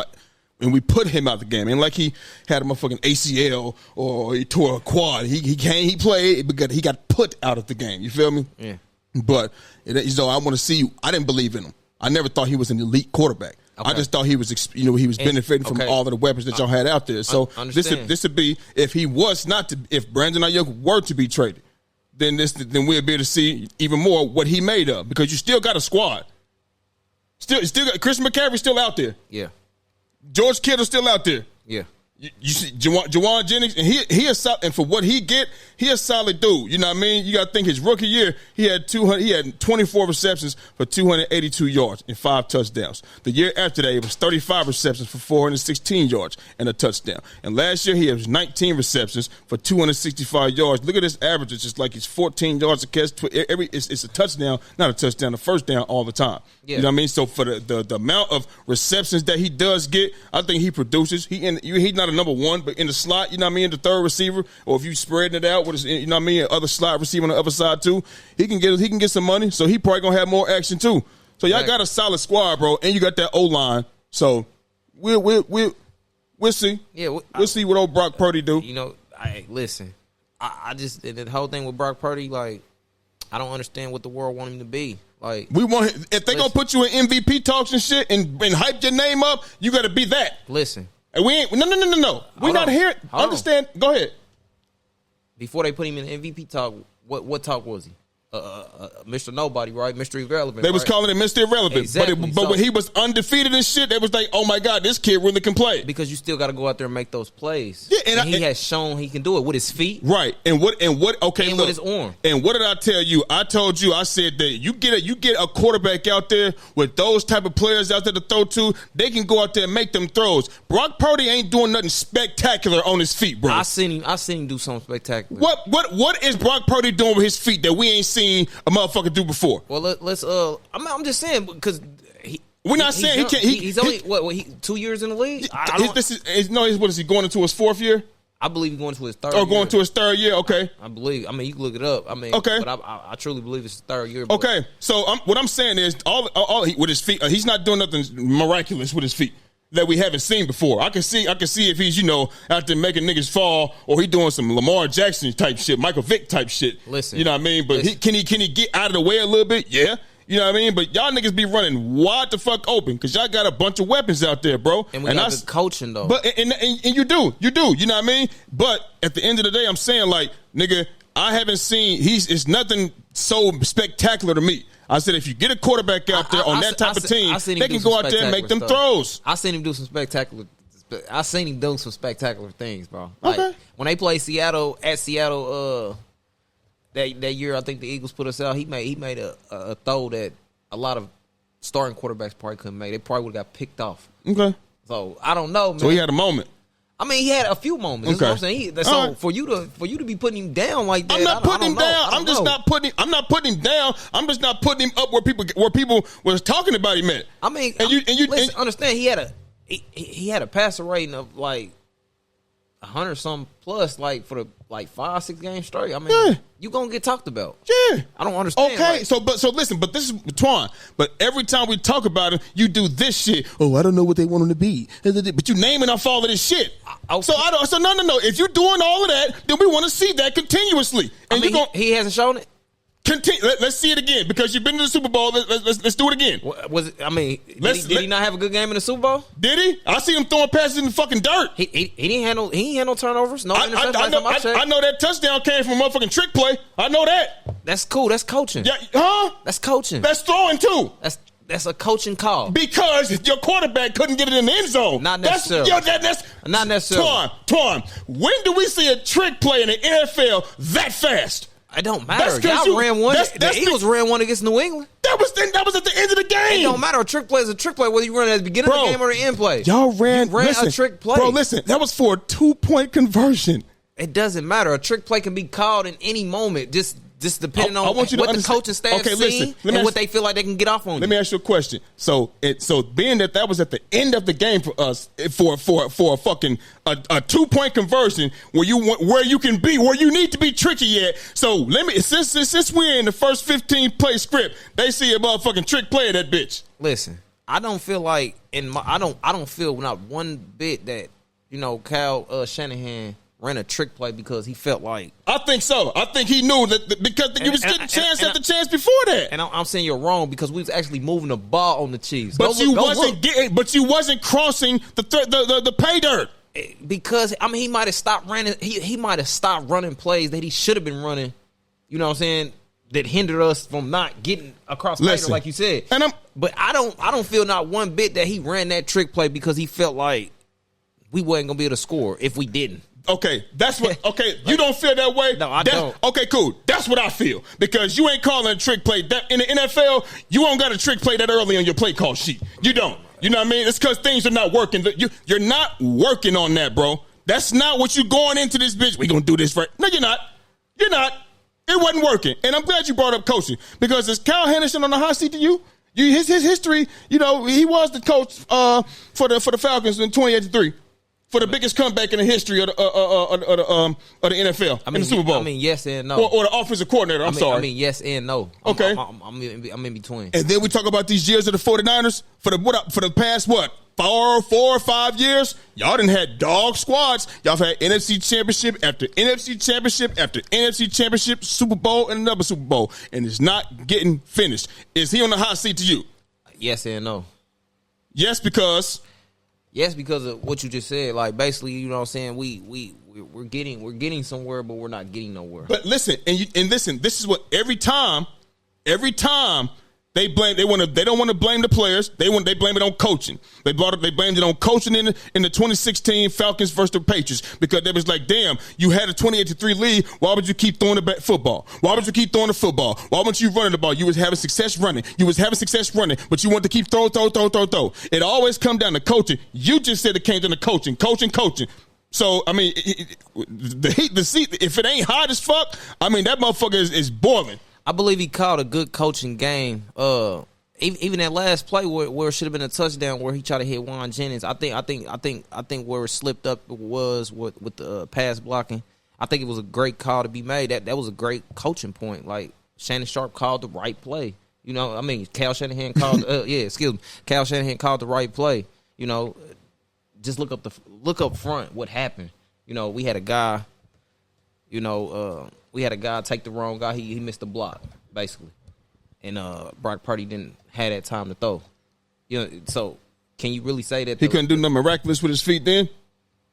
and we put him out the game. And like he had a motherfucking ACL or he tore a quad. He played, but he got put out of the game. You feel me? Yeah. But, I want to see you. I didn't believe in him. I never thought he was an elite quarterback. Okay. I just thought he was, benefiting from all of the weapons that y'all had out there. So this would be, if Brandon Aiyuk were to be traded, then we'll be able to see even more what he made of, because you still got a squad. Still got Christian McCaffrey still out there. Yeah. George Kittle's still out there. Yeah. You see Jawan Jennings, and he is solid, and for what he a solid dude. You know what I mean? You got to think his rookie year, he had 24 receptions for 282 yards and 5 touchdowns. The year after that, it was 35 receptions for 416 yards and a touchdown. And last year, he had 19 receptions for 265 yards. Look at his average. It's just like it's 14 yards a catch. It's a touchdown, not a touchdown, a first down all the time. Yeah. You know what I mean? So for the amount of receptions that he does get, I think he produces. He's not a number one, but in the slot, you know what I mean, the third receiver, or if you spreading it out with his, you know what I mean, other slot receiver on the other side too, he can get some money. So he probably gonna have more action too. So y'all got a solid squad, bro, and you got that O line. So we'll see. Yeah, we'll see what old Brock Purdy do. You know, listen, I just the whole thing with Brock Purdy, like, I don't understand what the world want him to be. Like, if they gonna put you in MVP talks and shit and hype your name up, you got to be that. Listen. And we ain't no. We're not here. Understand? Go ahead. Before they put him in the MVP talk, what talk was he? Mr. Nobody, right? Mr. Irrelevant. They was calling him Mr. Irrelevant. Exactly. But when he was undefeated and shit, they was like, oh my God, this kid really can play. Because you still got to go out there and make those plays. Yeah, and he has shown he can do it with his feet. Right. And with his arm. And what did I tell you? I told you, I said that you get a quarterback out there with those type of players out there to throw to, they can go out there and make them throws. Brock Purdy ain't doing nothing spectacular on his feet, bro. I seen him do something spectacular. What is Brock Purdy doing with his feet that we ain't seen a motherfucker do before? Well, let's. I'm just saying, because we're not saying he can't. He's only 2 years in the league. What is he going into his fourth year? I believe he's going to his third. Oh, going to his third year. Okay. I believe. I mean, you can look it up. I mean, okay. But I truly believe it's his third year. Okay. So what I'm saying is, all with his feet, he's not doing nothing miraculous with his feet that we haven't seen before. I can see if he's, out there making niggas fall, or he doing some Lamar Jackson type shit, Michael Vick type shit. Listen. You know what I mean? But can he get out of the way a little bit? Yeah. You know what I mean? But y'all niggas be running wide the fuck open because y'all got a bunch of weapons out there, bro. And we got good coaching, though. But and you do. You know what I mean? But at the end of the day, I'm saying, like, nigga, I haven't seen, it's nothing so spectacular to me. I said, if you get a quarterback out there on that type of team, they can go out there and make them throws. I seen him do some spectacular. I seen him do some spectacular things, bro. Like, okay. When they played Seattle that year, I think the Eagles put us out. He made a throw that a lot of starting quarterbacks probably couldn't make. They probably would have got picked off. Okay. So I don't know, man. So he had a moment. I mean, he had a few moments. Okay. That's what I'm saying. So for you to be putting him down like that, I'm not putting him down. I'm not putting him down. I'm just not putting him up where people was talking about him at. I mean, listen, understand he had a passer rating of like 100 something plus, like for the 5-6 games straight. I mean, you gonna get talked about. Yeah, I don't understand. Okay, so listen, but this is Twan. But every time we talk about him, you do this shit. Oh, I don't know what they want him to be, but you naming off all of this shit. So no. If you're doing all of that, then we want to see that continuously. And he hasn't shown it. Let's see it again, because you've been to the Super Bowl. Let's do it again. Did he not have a good game in the Super Bowl? Did he? I see him throwing passes in the fucking dirt. He didn't handle turnovers. No interceptions. I know that touchdown came from a motherfucking trick play. I know that. That's cool. That's coaching. Yeah, huh? That's coaching. That's throwing too. That's a coaching call. Because your quarterback couldn't get it in the end zone. Not necessarily. That's not necessarily. Twan, when do we see a trick play in the NFL that fast? It don't matter. Y'all ran one. The Eagles ran one against New England. that was at the end of the game. It don't matter. A trick play is a trick play, whether you run it at the beginning of the game or the end play. Y'all ran a trick play. Bro, listen, that was for a 2-point conversion. It doesn't matter. A trick play can be called in any moment, just depending on what the coaching staff see and what they feel like they can get off on. Let me ask you a question. So being that was at the end of the game for us for a fucking a 2-point conversion where you can be where you need to be tricky at. So let me since we're in the first 15 play script, they see a motherfucking trick play of that bitch. Listen, I don't feel like I don't feel not one bit that Kyle Shanahan ran a trick play because he felt like. I think so. I think he knew that because you was getting chance after chance before that. And I'm saying you're wrong because we was actually moving the ball on the Chiefs. But you wasn't crossing the pay dirt. Because he might have stopped running. He might have stopped running plays that he should have been running. You know what I'm saying? That hindered us from not getting across pay dirt, like you said. But I don't feel not one bit that he ran that trick play because he felt like we wasn't gonna be able to score if we didn't. Okay, that's what. Okay, you don't feel that way. No, I don't. Okay, cool. That's what I feel because you ain't calling a trick play. That in the NFL, you don't got a trick play that early on your play call sheet. You don't. You know what I mean? It's because things are not working. You're not working on that, bro. That's not what you going into this bitch. We gonna do this right? No, you're not. You're not. It wasn't working, and I'm glad you brought up coaching because is Kyle Henderson on the hot seat to you? His history. He was the coach for the Falcons in 2083. For the biggest comeback in the history of the NFL in the Super Bowl. I mean, yes and no. Or the offensive coordinator, I'm sorry. I mean, yes and no. Okay. I'm in between. And then we talk about these years of the 49ers. For the past, 4 or 5 years, y'all done had dog squads. Y'all have had NFC Championship after NFC Championship after NFC Championship, Super Bowl, and another Super Bowl. And it's not getting finished. Is he on the hot seat to you? Yes and no. Yes, because... Yes, because of what you just said. Like basically, you know what I'm saying. We're getting somewhere, but we're not getting nowhere. But listen, and listen. This is what every time they don't want to blame the players. They blame it on coaching. They blamed it on coaching in the 2016 Falcons versus the Patriots because they was like, damn, you had a 28-3 lead. Why would you keep throwing the football? Why would you keep throwing the football? Why wouldn't you running the ball? You was having success running. But you want to keep throw. It always come down to coaching. You just said it came down to coaching. So, I mean, the seat, if it ain't hot as fuck, I mean, that motherfucker is boiling. I believe he called a good coaching game. Even that last play where it should have been a touchdown, where he tried to hit Juan Jennings. I think where it slipped up was with the pass blocking. I think it was a great call to be made. That was a great coaching point. Like Shannon Sharp called the right play. You know, I mean, Kyle Shanahan called. Kyle Shanahan called the right play. You know, just look up front what happened. You know, we had a guy. We had a guy take the wrong guy. He missed the block, basically. And Brock Purdy didn't have that time to throw. You know, so can you really say that he couldn't do nothing miraculous with his feet then?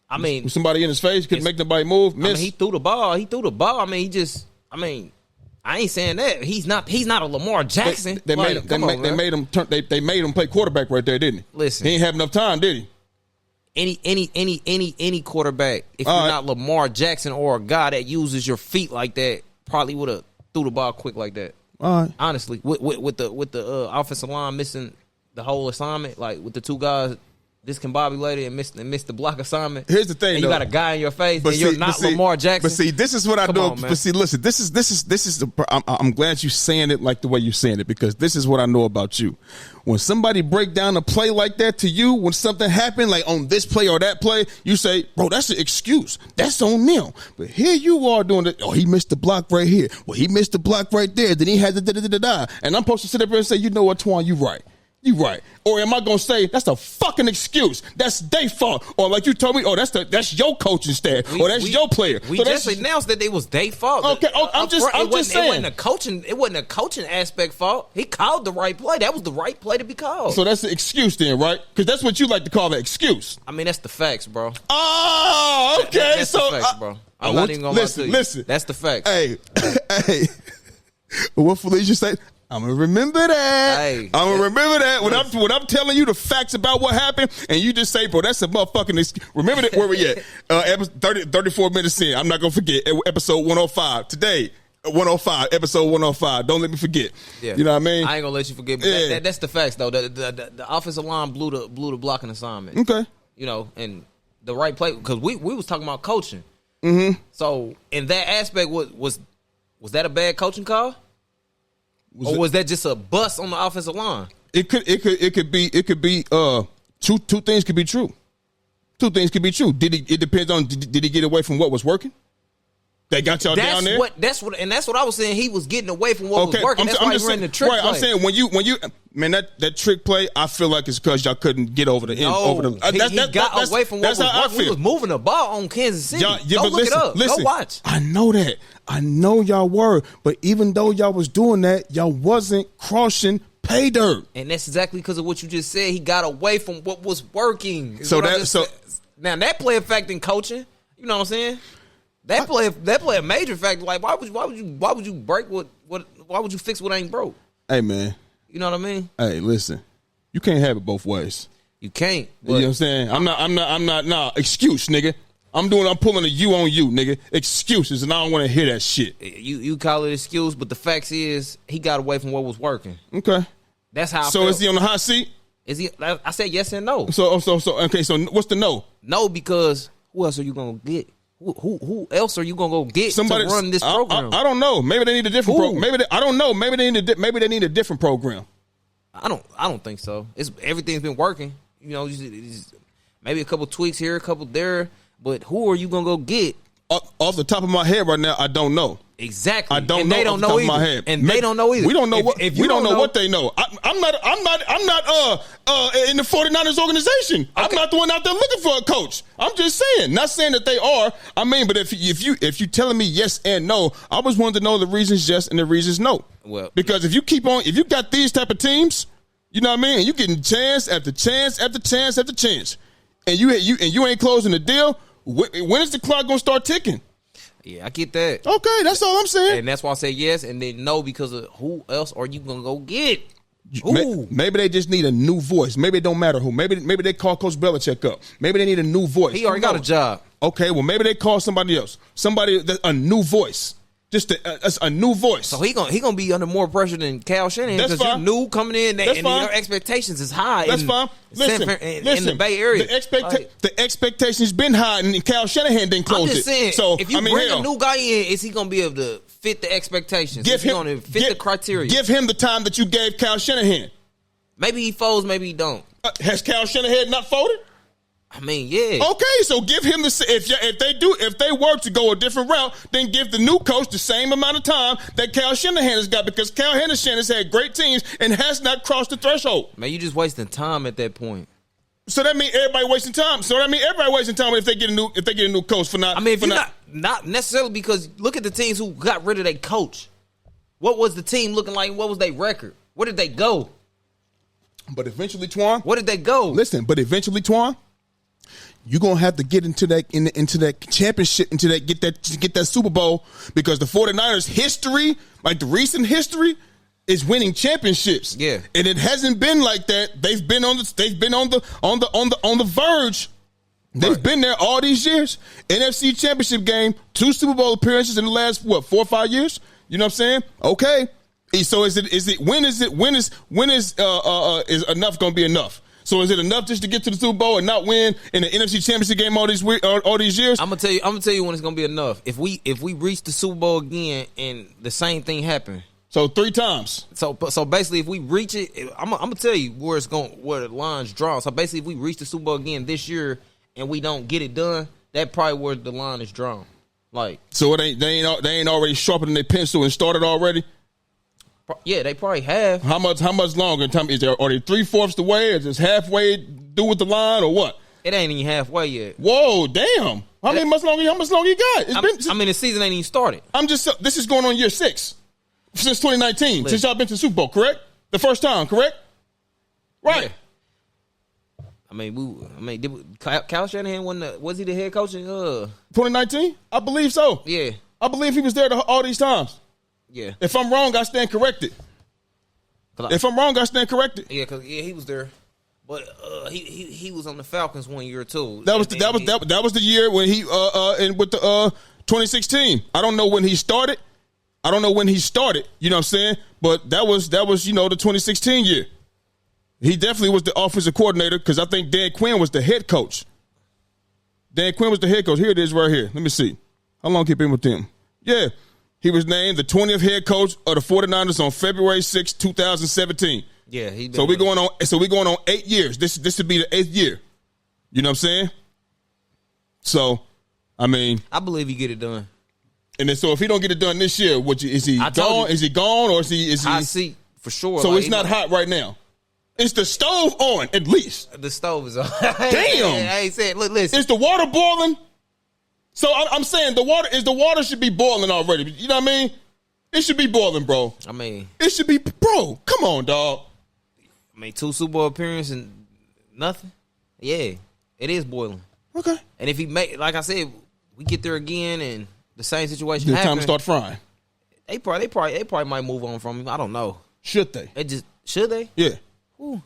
I mean, with somebody in his face, couldn't make nobody move, miss. I mean, he threw the ball. I mean, I ain't saying that. He's not a Lamar Jackson. They made him play quarterback right there, didn't he? Listen. He ain't have enough time, did he? Any quarterback, if you're not Lamar Jackson or a guy that uses your feet like that, probably would have threw the ball quick like that. All right. Honestly, with the offensive line missing the whole assignment, like with the two guys discombobulated and missed the block assignment. Here's the thing, and you got a guy in your face, and you're not Lamar Jackson. But see, this is what I know. But see, listen, this is I'm glad you saying it like the way you're saying it because this is what I know about you. When somebody break down a play like that to you, when something happened like on this play or that play, you say, bro, that's an excuse. That's on them. But here you are doing it. Oh, he missed the block right here. Well, he missed the block right there. Then he had the da-da-da-da-da. And I'm supposed to sit up here and say, you know what, Twan, you right. You right. Or am I going to say, that's a fucking excuse. That's their fault. Or like you told me, oh, that's your coaching staff. Or that's your player. We just announced that it was their fault. Okay, I'm just saying. It wasn't a coaching aspect fault. He called the right play. That was the right play to be called. So that's the excuse then, right? Because that's what you like to call an excuse. I mean, that's the facts, bro. Oh, okay. That's the facts, bro. I'm not even going to lie to you. Listen. That's the facts. Hey. What Felicia say? I'm gonna remember that. Hey, I'm gonna remember that when I'm telling you the facts about what happened, and you just say, "Bro, that's a motherfucking." Remember that where we at? Episode 34 minutes in. I'm not gonna forget episode 105 today. 105, episode 105. Don't let me forget. Yeah. You know what I mean? I ain't gonna let you forget. But that's the facts, though. The offensive line blew the blocking assignment. Okay. You know, and the right play, because we was talking about coaching. Mm-hmm. So in that aspect, was that a bad coaching call, or was that just a bust on the offensive line? It could be two things could be true. Two things could be true. It depends on did he get away from what was working? They got y'all down there. That's what I was saying. He was getting away from what was working. That's why he ran the trick play. I'm saying when you man, that trick play, I feel like it's because y'all couldn't get over the end. He got away from what was working. He was moving the ball on Kansas City. Go look it up. Go watch. I know that. I know y'all were, but even though y'all was doing that, y'all wasn't crossing pay dirt. And that's exactly because of what you just said. He got away from what was working. Now that play a factor in coaching. You know what I'm saying? That play a major factor. Like why would you break what why would you fix what ain't broke? Hey man. You know what I mean? Hey, listen. You can't have it both ways. You can't. You know what I'm saying? I'm not nah, excuse, nigga. I'm pulling a you on you, nigga. Excuses, and I don't want to hear that shit. You call it excuse, but the facts is he got away from what was working. Okay. That's how I So felt. is he on the hot seat? Is he? I said yes and no. So okay, so what's the no? No, because who else are you gonna get? Who else are you gonna go get Somebody to run this program? I don't know. Maybe they need a different program. I don't know. Maybe they need a different program. I don't think so. Everything's been working. You know, maybe a couple tweaks here, a couple there. But who are you gonna go get? Off the top of my head right now, I don't know. Exactly. I don't and know. They don't know either. My head. And they don't know either. We don't know what. If we don't know what they know. I'm not in the 49ers organization. Okay. I'm not the one out there looking for a coach. I'm just saying. Not saying that they are. I mean, but if you telling me yes and no, I was wanting to know the reasons yes and the reasons no. Well, because if you got these type of teams, you know what I mean, and you getting chance after chance after chance after chance, and you ain't closing the deal. When is the clock gonna start ticking? Yeah, I get that. Okay, that's all I'm saying. And that's why I say yes and then no, because of who else are you gonna go get? Maybe they just need a new voice. Maybe it don't matter who. Maybe they call Coach Belichick up. Maybe they need a new voice. He already got a job. Okay, well maybe they call somebody else. A new voice. Just a new voice. So he gonna be under more pressure than Cal Shanahan because you're new coming in and your expectations is high. That's fine. Listen, in the Bay Area, the expectations been high, and Cal Shanahan didn't close it. I'm just saying. So if you bring a new guy in, is he gonna be able to fit the expectations? Is he gonna fit the criteria? Give him the time that you gave Cal Shanahan. Maybe he folds, maybe he don't. Has Cal Shanahan not folded? I mean, yeah. Okay, so give him if they were to go a different route, then give the new coach the same amount of time that Cal Shanahan has got, because Cal Shanahan has had great teams and has not crossed the threshold. Man, you just wasting time at that point. So that means everybody wasting time. If they get a new coach for not. I mean, if you're not necessarily, because look at the teams who got rid of their coach. What was the team looking like? What was their record? Where did they go? But eventually, Twan. Where did they go? Listen, but eventually, Twan, you're gonna have to get into that championship, get that Super Bowl, because the 49ers history, like the recent history, is winning championships. Yeah. And it hasn't been like that. They've been on the verge. They've been there all these years. NFC Championship game, 2 Super Bowl appearances in the last 4 or 5 years. You know what I'm saying? Okay. So is enough gonna be enough? So is it enough just to get to the Super Bowl and not win in the NFC Championship game all these years? I'm gonna tell you when it's gonna be enough. If we reach the Super Bowl again and the same thing happen. So 3 times. So basically, if we reach it, I'm gonna tell you where the line's drawn. So basically, if we reach the Super Bowl again this year and we don't get it done, that's probably where the line is drawn. Like, so they ain't already sharpened their pencil and started already. Yeah, they probably have. How much longer? Are they 3/4 the way? Is this halfway through with the line or what? It ain't even halfway yet. Whoa, damn! How much longer you got? The season ain't even started. This is going on year 6 since 2019. Since y'all been to the Super Bowl, correct? The first time, correct? Right. Yeah. Cal Shanahan was he the head coach in 2019? I believe so. Yeah, I believe he was there all these times. Yeah. If I'm wrong, I stand corrected. Yeah, because he was there, but he was on the Falcons 1 year too. That was the year when he with the 2016. I don't know when he started. I don't know when he started, you know what I'm saying? But that was the 2016 year. He definitely was the offensive coordinator because I think Dan Quinn was the head coach. Dan Quinn was the head coach. Here it is right here. Let me see. How long he been with them? Yeah. He was named the 20th head coach of the 49ers on February 6, 2017. Yeah, So we're going on 8 years. This would be the 8th year. You know what I'm saying? So, I mean, I believe he get it done. And then so if he don't get it done this year, is he gone? Is he gone or is he hot seat for sure? So it's not hot right now. Is the stove on at least? The stove is on. Damn. I ain't saying. Look, listen. Is the water boiling? So I'm saying the water should be boiling already. You know what I mean? It should be boiling, bro. I mean, it should be, bro. Come on, dog. I mean, 2 Super Bowl appearances and nothing. Yeah, it is boiling. Okay. And if he like I said, we get there again and the same situation It's happen, time to start frying. They probably might move on from him. I don't know. Should they? Should they? Yeah. Ooh.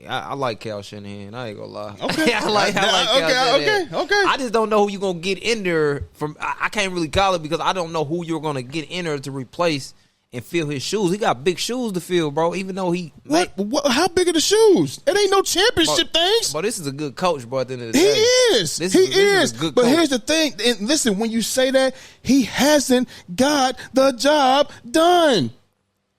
I like Cal Shanahan. I ain't gonna lie. Okay. I like Cal Shanahan. Okay. I just don't know who you're gonna get in there from. I can't really call it because I don't know who you're gonna get in there to replace and fill his shoes. He got big shoes to fill, bro. Even though he what? How big are the shoes? It ain't no championship things. But this is a good coach, bro. At the end of the day, he is. He is. A good but coach. Here's the thing. And listen, when you say that, he hasn't got the job done.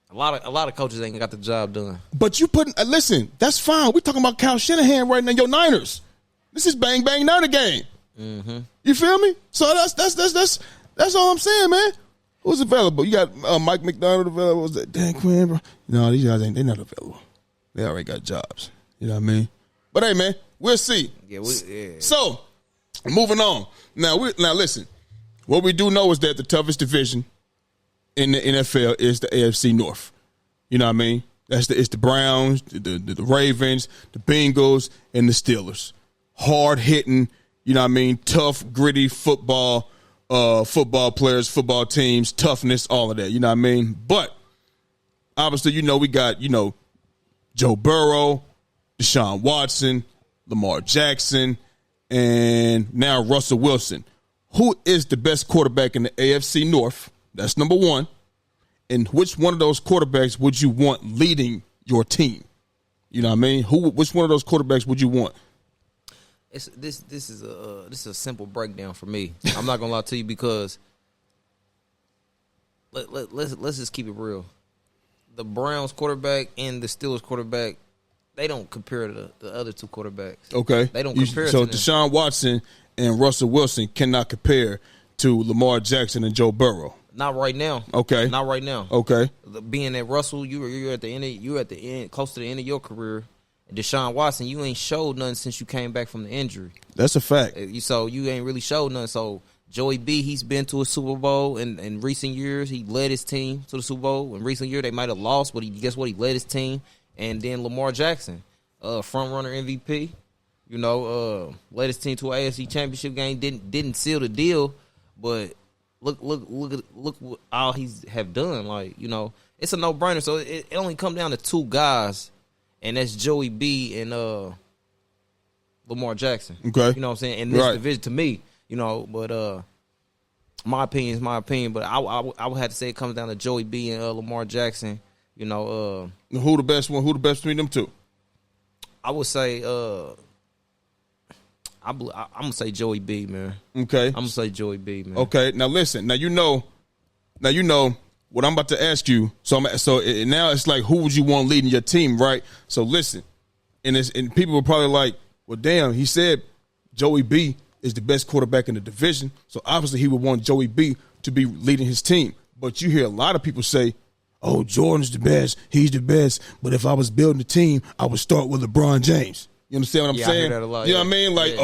A lot of coaches ain't got the job done. But you listen, that's fine. We're talking about Cal Shanahan right now, your Niners. This is bang bang Niner game. Mm-hmm. You feel me? So that's all I'm saying, man. Who's available? You got Mike McDonald available. Was that Dan Quinn, bro? No, these guys they're not available. They already got jobs. You know what I mean? But hey, man, we'll see. Yeah. So moving on. Now listen. What we do know is that the toughest division in the NFL is the AFC North. You know what I mean? It's the Browns, the Ravens, the Bengals, and the Steelers. Hard hitting, you know what I mean? Tough, gritty football players, football teams, toughness, all of that. You know what I mean? But obviously, we got, Joe Burrow, Deshaun Watson, Lamar Jackson, and now Russell Wilson. Who is the best quarterback in the AFC North? That's number one. And which one of those quarterbacks would you want leading your team? You know what I mean? Which one of those quarterbacks would you want? This is a simple breakdown for me. I'm not gonna lie to you because let's just keep it real. The Browns quarterback and the Steelers quarterback, they don't compare to the other two quarterbacks. Okay, they don't compare. So to them. Deshaun Watson and Russell Wilson cannot compare to Lamar Jackson and Joe Burrow. Not right now. Okay. Not right now. Okay. Being that Russell, you're at the end, close to the end of your career. Deshaun Watson, you ain't showed nothing since you came back from the injury. That's a fact. So you ain't really showed nothing. So Joey B, he's been to a Super Bowl in recent years. He led his team to the Super Bowl. In recent years, they might have lost, but guess what? He led his team. And then Lamar Jackson, front runner MVP, led his team to an AFC Championship game. Didn't seal the deal, but look what all he's have done. It's a no-brainer. So it only come down to two guys. And that's Joey B and Lamar Jackson. Okay. You know what I'm saying? In this division to me, but my opinion is my opinion. But I would have to say it comes down to Joey B and Lamar Jackson. Who the best one? Who the best between them two? I would say I'm gonna say Joey B, man. Okay. I'm gonna say Joey B, man. Okay. Now listen. Now you know what I'm about to ask you. So now it's like, who would you want leading your team, right? So listen, and people were probably like, well, damn, he said Joey B is the best quarterback in the division, so obviously he would want Joey B to be leading his team. But you hear a lot of people say, oh, Jordan's the best, he's the best, but if I was building a team, I would start with LeBron James. You understand what I'm saying? I hear that a lot, you know what I mean? Like,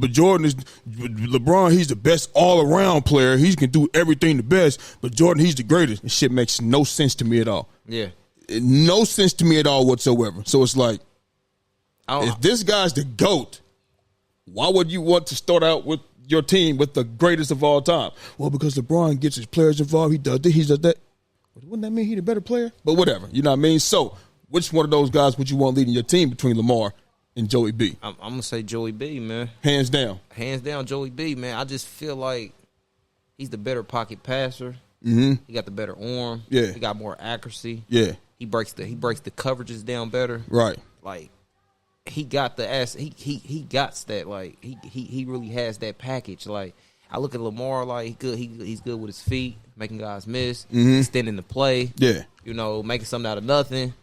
but Jordan is LeBron. He's the best all around player. He can do everything the best. But Jordan, he's the greatest. This shit makes no sense to me at all. Yeah, no sense to me at all whatsoever. So it's like, if this guy's the GOAT, why would you want to start out with your team with the greatest of all time? Well, because LeBron gets his players involved. He does this, he does that. Wouldn't that mean he's the better player? But whatever. You know what I mean? So which one of those guys would you want leading your team between Lamar and Joey B? I'm going to say Joey B, man. Hands down. Hands down, Joey B, man. I just feel like He's the better pocket passer. Mm-hmm. He got the better arm. Yeah. He got more accuracy. Yeah. He breaks the coverages down better. Right. Like he got the ass. He got that. Like he really has that package. Like I look at Lamar. Like he's good with his feet, making guys miss, extending the play. Yeah. You know, making something out of nothing.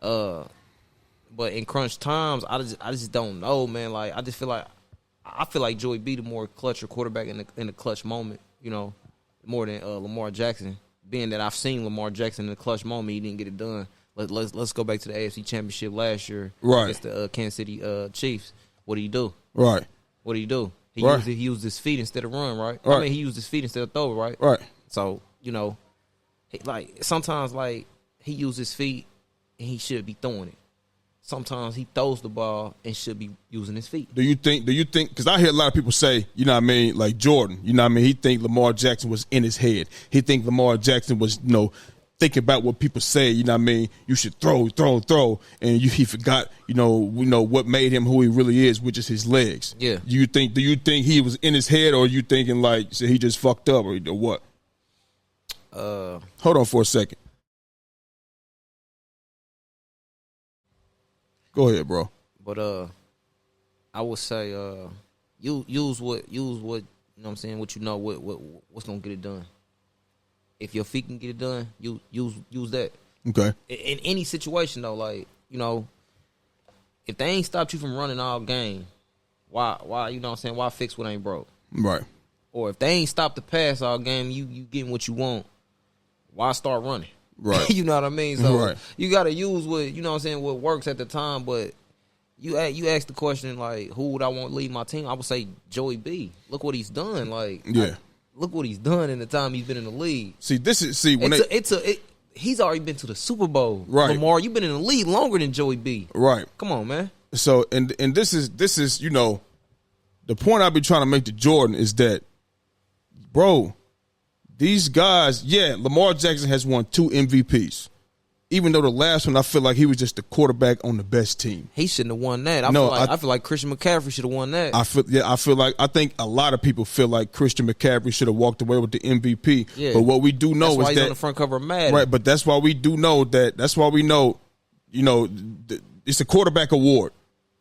But in crunch times, I just don't know, man. Like I feel like Joey B the more clutcher quarterback in the clutch moment. You know, more than Lamar Jackson. Being that I've seen Lamar Jackson in the clutch moment, he didn't get it done. Let's go back to the AFC Championship last year against the Kansas City Chiefs. What did he do? Right. What did he do? He used his feet instead of run, right? Right. I mean, he used his feet instead of throw, right? Right. So, you know, sometimes he used his feet and he should be throwing it. Sometimes he throws the ball and should be using his feet. Do you think, because I hear a lot of people say, you know what I mean, like Jordan, you know what I mean, he think Lamar Jackson was in his head. He think Lamar Jackson was, you know, thinking about what people say, you know what I mean, you should throw, and he forgot, you know what made him who he really is, which is his legs. Yeah. Do you think he was in his head, or are you thinking like, so he just fucked up, or what? Hold on for a second. Go ahead, bro. But I would say use what you know what I'm saying, what you know, what's gonna get it done. If your feet can get it done, you use that. Okay. In any situation though, like, you know, if they ain't stopped you from running all game, why you know what I'm saying, why fix what ain't broke? Right. Or if they ain't stopped the pass all game, you getting what you want, why start running? Right. You know what I mean? So right. You got to use what, you know what I'm saying, what works at the time. But you ask the question, like, who would I want to lead my team? I would say Joey B. Look what he's done. Like, yeah. Look what he's done in the time he's been in the league. He's already been to the Super Bowl. Right. Lamar, you've been in the league longer than Joey B. Right. Come on, man. So and this is you know, the point I be trying to make to Jordan is that, bro, these guys, Lamar Jackson has won 2 MVPs. Even though the last one, I feel like he was just the quarterback on the best team. He shouldn't have won that. I feel like Christian McCaffrey should have won that. I think a lot of people feel like Christian McCaffrey should have walked away with the MVP. Yeah. But what we do know that's why is he's that on the front cover of Madden. Right, but that's why we do know that. That's why we know, you know, it's a quarterback award.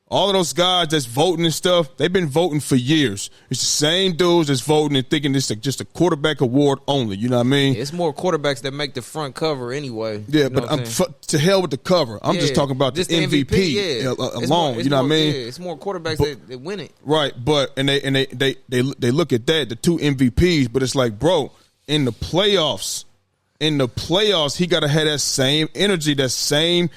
All of those guys that's voting and stuff, they've been voting for years. It's the same dudes that's voting and thinking it's just a quarterback award only. You know what I mean? It's more quarterbacks that make the front cover anyway. Yeah, but to hell with the cover. I'm just talking about just the MVP alone. You know what I mean? Yeah, it's more quarterbacks that win it. Right, but and they look at that, the 2 MVPs, but it's like, bro, in the playoffs, he got to have that same energy, that same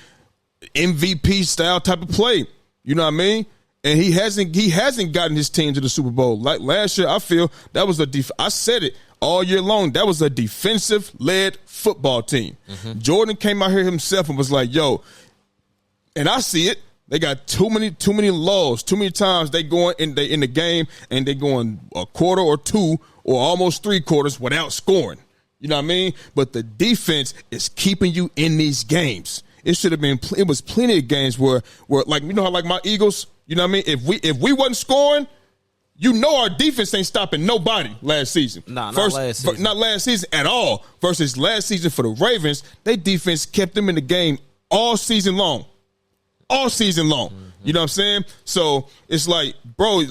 MVP style type of play. You know what I mean? And he hasn't gotten his team to the Super Bowl. Like last year, I feel that was I said it all year long. That was a defensive-led football team. Mm-hmm. Jordan came out here himself and was like, yo, and I see it. They got too many lulls. Too many times they go in the game and they going a quarter or 2 or almost 3 quarters without scoring. You know what I mean? But the defense is keeping you in these games. It should have been. It was plenty of games where like, you know how like my Eagles. You know what I mean? If we wasn't scoring, you know our defense ain't stopping nobody last season. Not last season. Not last season at all. Versus last season for the Ravens, their defense kept them in the game all season long. All season long. Mm-hmm. You know what I'm saying? So it's like, bro,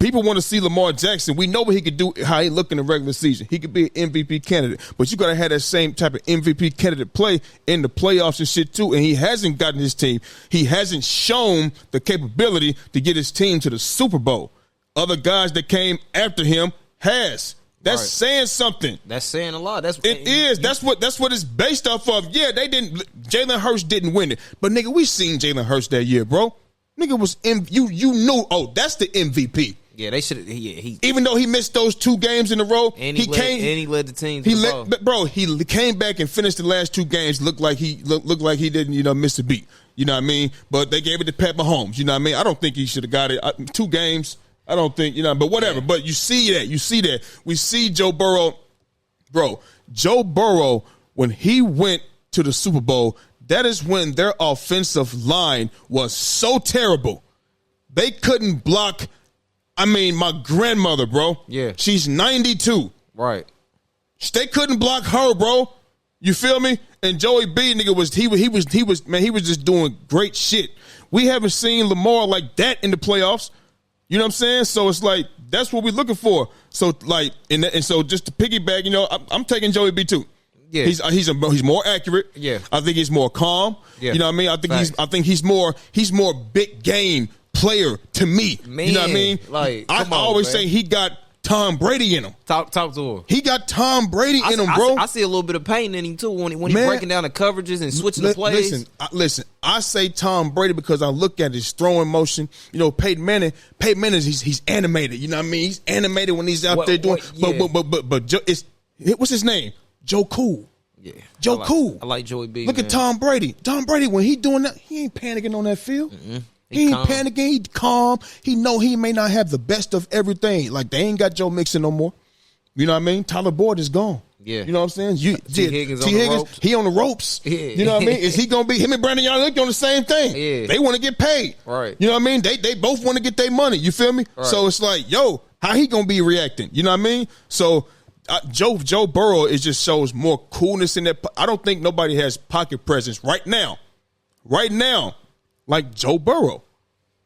people want to see Lamar Jackson. We know what he could do, how he look in the regular season. He could be an MVP candidate. But you got to have that same type of MVP candidate play in the playoffs and shit too. And he hasn't gotten his team. He hasn't shown the capability to get his team to the Super Bowl. Other guys that came after him has. That's saying something. That's saying a lot. That's what it's based off of. Yeah, they didn't. Jalen Hurts didn't win it, but nigga, we seen Jalen Hurts that year, bro. Nigga was you knew. Oh, that's the MVP. Yeah, they should. He even though he missed those 2 games in a row, he led the team. He came back and finished the last 2 games. Looked like he didn't miss a beat. You know what I mean? But they gave it to Pat Mahomes. You know what I mean? I don't think he should have got it. 2 games. I don't think, but whatever. Yeah. But you see that. We see Joe Burrow. Bro, Joe Burrow, when he went to the Super Bowl, that is when their offensive line was so terrible. They couldn't block, my grandmother, bro. Yeah. She's 92. Right. They couldn't block her, bro. You feel me? And Joey B, nigga, was just doing great shit. We haven't seen Lamar like that in the playoffs. You know what I'm saying? So it's like that's what we're looking for. So like, and so just to piggyback, you know, I'm taking Joey B too. Yeah, he's more accurate. Yeah, I think he's more calm. Yeah, you know what I mean. I think he's more big game player to me. Man, you know what I mean? Like I always say he got Tom Brady in him. Talk to him. He got Tom Brady in him, bro. I see a little bit of pain in him too when he's breaking down the coverages and switching the plays. Listen. I say Tom Brady because I look at his throwing motion. You know, Peyton Manning, he's animated. You know what I mean? He's animated when he's out there doing. Yeah. But what's his name? Joe Cool. Yeah, Cool. I like Joey B. Look at Tom Brady. Tom Brady, when he doing that, he ain't panicking on that field. Mm-hmm. He ain't panicking. He calm. He know he may not have the best of everything. Like, they ain't got Joe Mixon no more. You know what I mean? Tyler Boyd is gone. Yeah. You know what I'm saying? T. Higgins, he on the ropes. Yeah. You know what I mean? Is he going to be, him and Brandon Ayuk on the same thing? Yeah. They want to get paid. Right. You know what I mean? They both want to get their money. You feel me? Right. So it's like, yo, how he going to be reacting? You know what I mean? So Joe Burrow, it just shows more coolness in that. I don't think nobody has pocket presence right now, like Joe Burrow.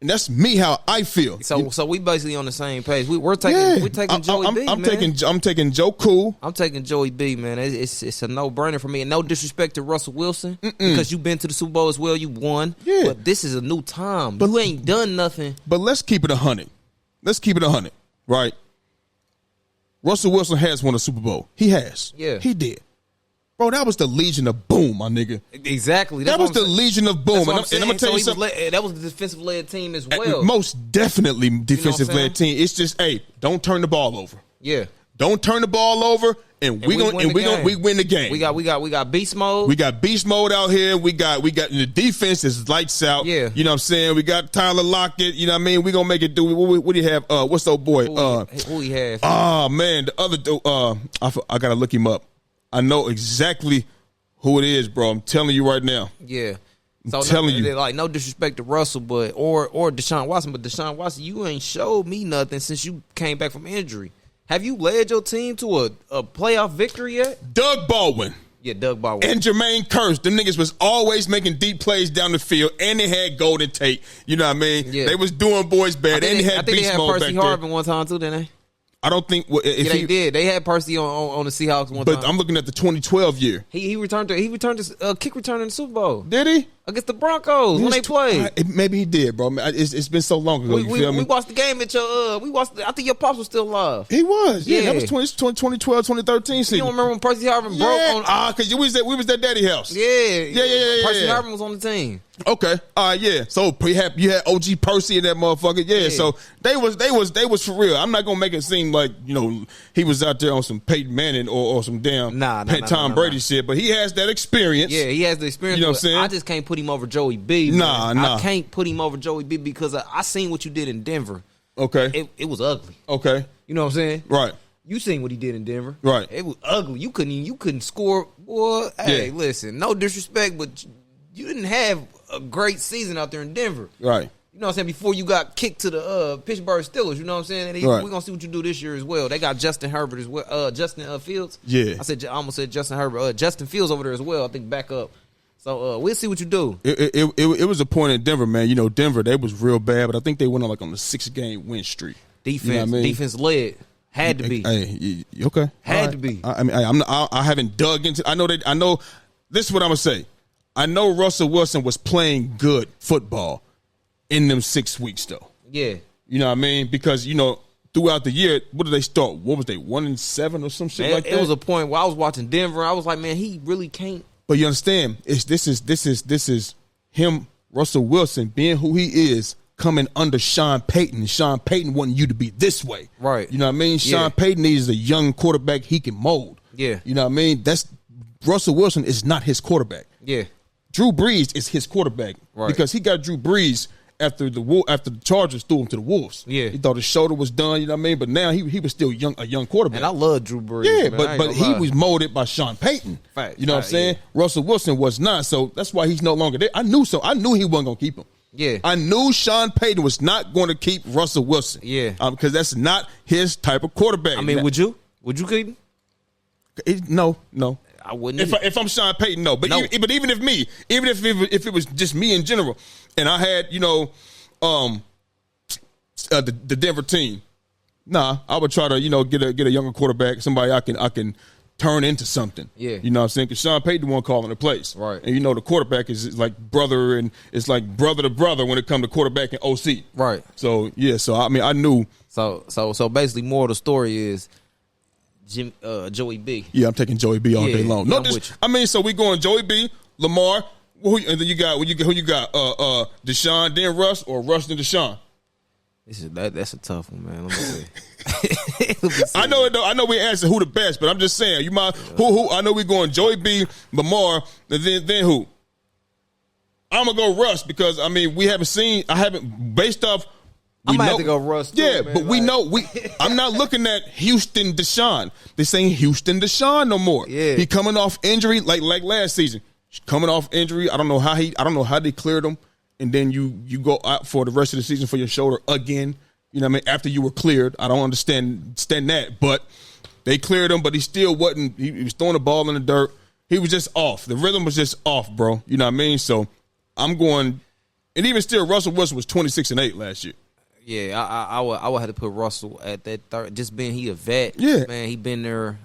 And that's me, how I feel. So we basically on the same page. We're taking Joey B. I'm taking Joe Cool. I'm taking Joey B. Man, it's a no brainer for me. And no disrespect to Russell Wilson because you've been to the Super Bowl as well. You won. Yeah. But this is a new time. But you ain't done nothing. But let's keep it 100. Right? Russell Wilson has won a Super Bowl. He has. Yeah. He did. Bro, that was the Legion of Boom, my nigga. Exactly. That was the Legion of Boom. And I'm going to tell you something. That was the defensive-led team as well. Most definitely defensive-led team. It's just, hey, don't turn the ball over. Yeah. Don't turn the ball over, and we win the game. We got beast mode. We got beast mode out here. We got the defense is lights out. Yeah. You know what I'm saying? We got Tyler Lockett. You know what I mean? We gonna make it do. What do you have? What's the old boy? Who he has? Oh man, the other I gotta look him up. I know exactly who it is, bro. I'm telling you right now. Yeah. So I'm telling you. Like, no disrespect to Russell, but or Deshaun Watson, but Deshaun Watson, you ain't showed me nothing since you came back from injury. Have you led your team to a playoff victory yet? Doug Baldwin. Yeah, Doug Baldwin. And Jermaine Kearse. Them niggas was always making deep plays down the field, and they had Golden Tate. You know what I mean? Yeah. They was doing boys bad. And they had beast mode back there. Percy Harvin one time too, didn't they? I don't think. They did. They had Percy on the Seahawks one time. But I'm looking at the 2012 year. He returned to kick return in the Super Bowl. Did he? Against the Broncos when they played. Maybe he did, bro. It's been so long ago. You feel me? We watched the game at your. I think your pops was still alive. He was. Yeah, that was 2012, 2013 season. You don't remember when Percy Harvin broke on? Because we was at Daddy house. Yeah. Percy Harvin was on the team. Okay. Yeah. So you had OG Percy and that motherfucker. Yeah. So they was for real. I'm not gonna make it seem like, you know, he was out there on some Peyton Manning or some damn Tom Brady shit. But he has that experience. Yeah, he has the experience. You know what I'm saying? I just can't put him over Joey B. Nah. I can't put him over Joey B because I seen what you did in Denver. Okay. It was ugly. Okay. You know what I'm saying? Right. You seen what he did in Denver. Right. It was ugly. You couldn't score. Boy, hey, listen, no disrespect, but you didn't have a great season out there in Denver. Right. You know what I'm saying? Before you got kicked to the Pittsburgh Steelers, you know what I'm saying? And we're going to see what you do this year as well. They got Justin Herbert as well. Justin Fields. Yeah. I almost said Justin Herbert. Justin Fields over there as well, I think, back up. So we'll see what you do. It was a point in Denver, man. You know, Denver, they was real bad, but I think they went on on the 6-game win streak. Defense, you know what I mean? Defense led. Had to be. Hey, okay. Had to be. I haven't dug into. I know. This is what I'm gonna say. I know Russell Wilson was playing good football in them 6 weeks, though. Yeah. You know what I mean? Because, you know, throughout the year, what did they start? What was they, 1-7 or some shit like that? It was a point where I was watching Denver. I was like, man, he really can't. But you understand? This is him, Russell Wilson, being who he is, coming under Sean Payton. And Sean Payton wanting you to be this way. Right. You know what I mean? Sean Payton needs a young quarterback he can mold. Yeah. You know what I mean? Russell Wilson is not his quarterback. Yeah. Drew Brees is his quarterback. Right. Because he got Drew Brees after the Chargers threw him to the Wolves. Yeah. He thought his shoulder was done, you know what I mean? But now he was still a young quarterback. And I love Drew Brees. Yeah, but he was molded by Sean Payton. Fact. You know what I'm saying? Yeah. Russell Wilson was not, so that's why he's no longer there. I knew he wasn't going to keep him. Yeah. I knew Sean Payton was not going to keep Russell Wilson. Yeah. Because that's not his type of quarterback. I mean, would you? Would you keep him? No. I wouldn't. If I'm Sean Payton, no. But No. Even if it was just me in general, and I had the Denver team, I would try to get a younger quarterback, somebody I can turn into something. Yeah. You know what I'm saying? Because Sean Payton won't call in the plays. Right. And the quarterback is like brother, and it's like brother to brother when it comes to quarterback and OC. Right. So I mean I knew. So basically, more of the story is Joey B. Yeah, I'm taking Joey B all day long. No, I'm with you. I mean, so we going Joey B, Lamar, and then you got who you got? Deshaun, then Russ, or Russ then Deshaun. That's a tough one, man. Let me see. I know we answered who the best, but I'm just saying who I know we going Joey B, Lamar, and then who? I'm gonna go Russ because I mean based off. I might have to go Russ too, yeah, man, but we know I'm not looking at Houston Deshaun. This ain't Houston Deshaun no more. Yeah. He coming off injury like last season. Coming off injury. I don't know how they cleared him. And then you go out for the rest of the season for your shoulder again. You know what I mean? After you were cleared. I don't understand that. But they cleared him, but he still wasn't. He was throwing the ball in the dirt. He was just off. The rhythm was just off, bro. You know what I mean? So I'm going. And even still, Russell Wilson was 26-8 last year. Yeah, I would have to put Russell at that third. Just being he a vet. Yeah. Man, he been there.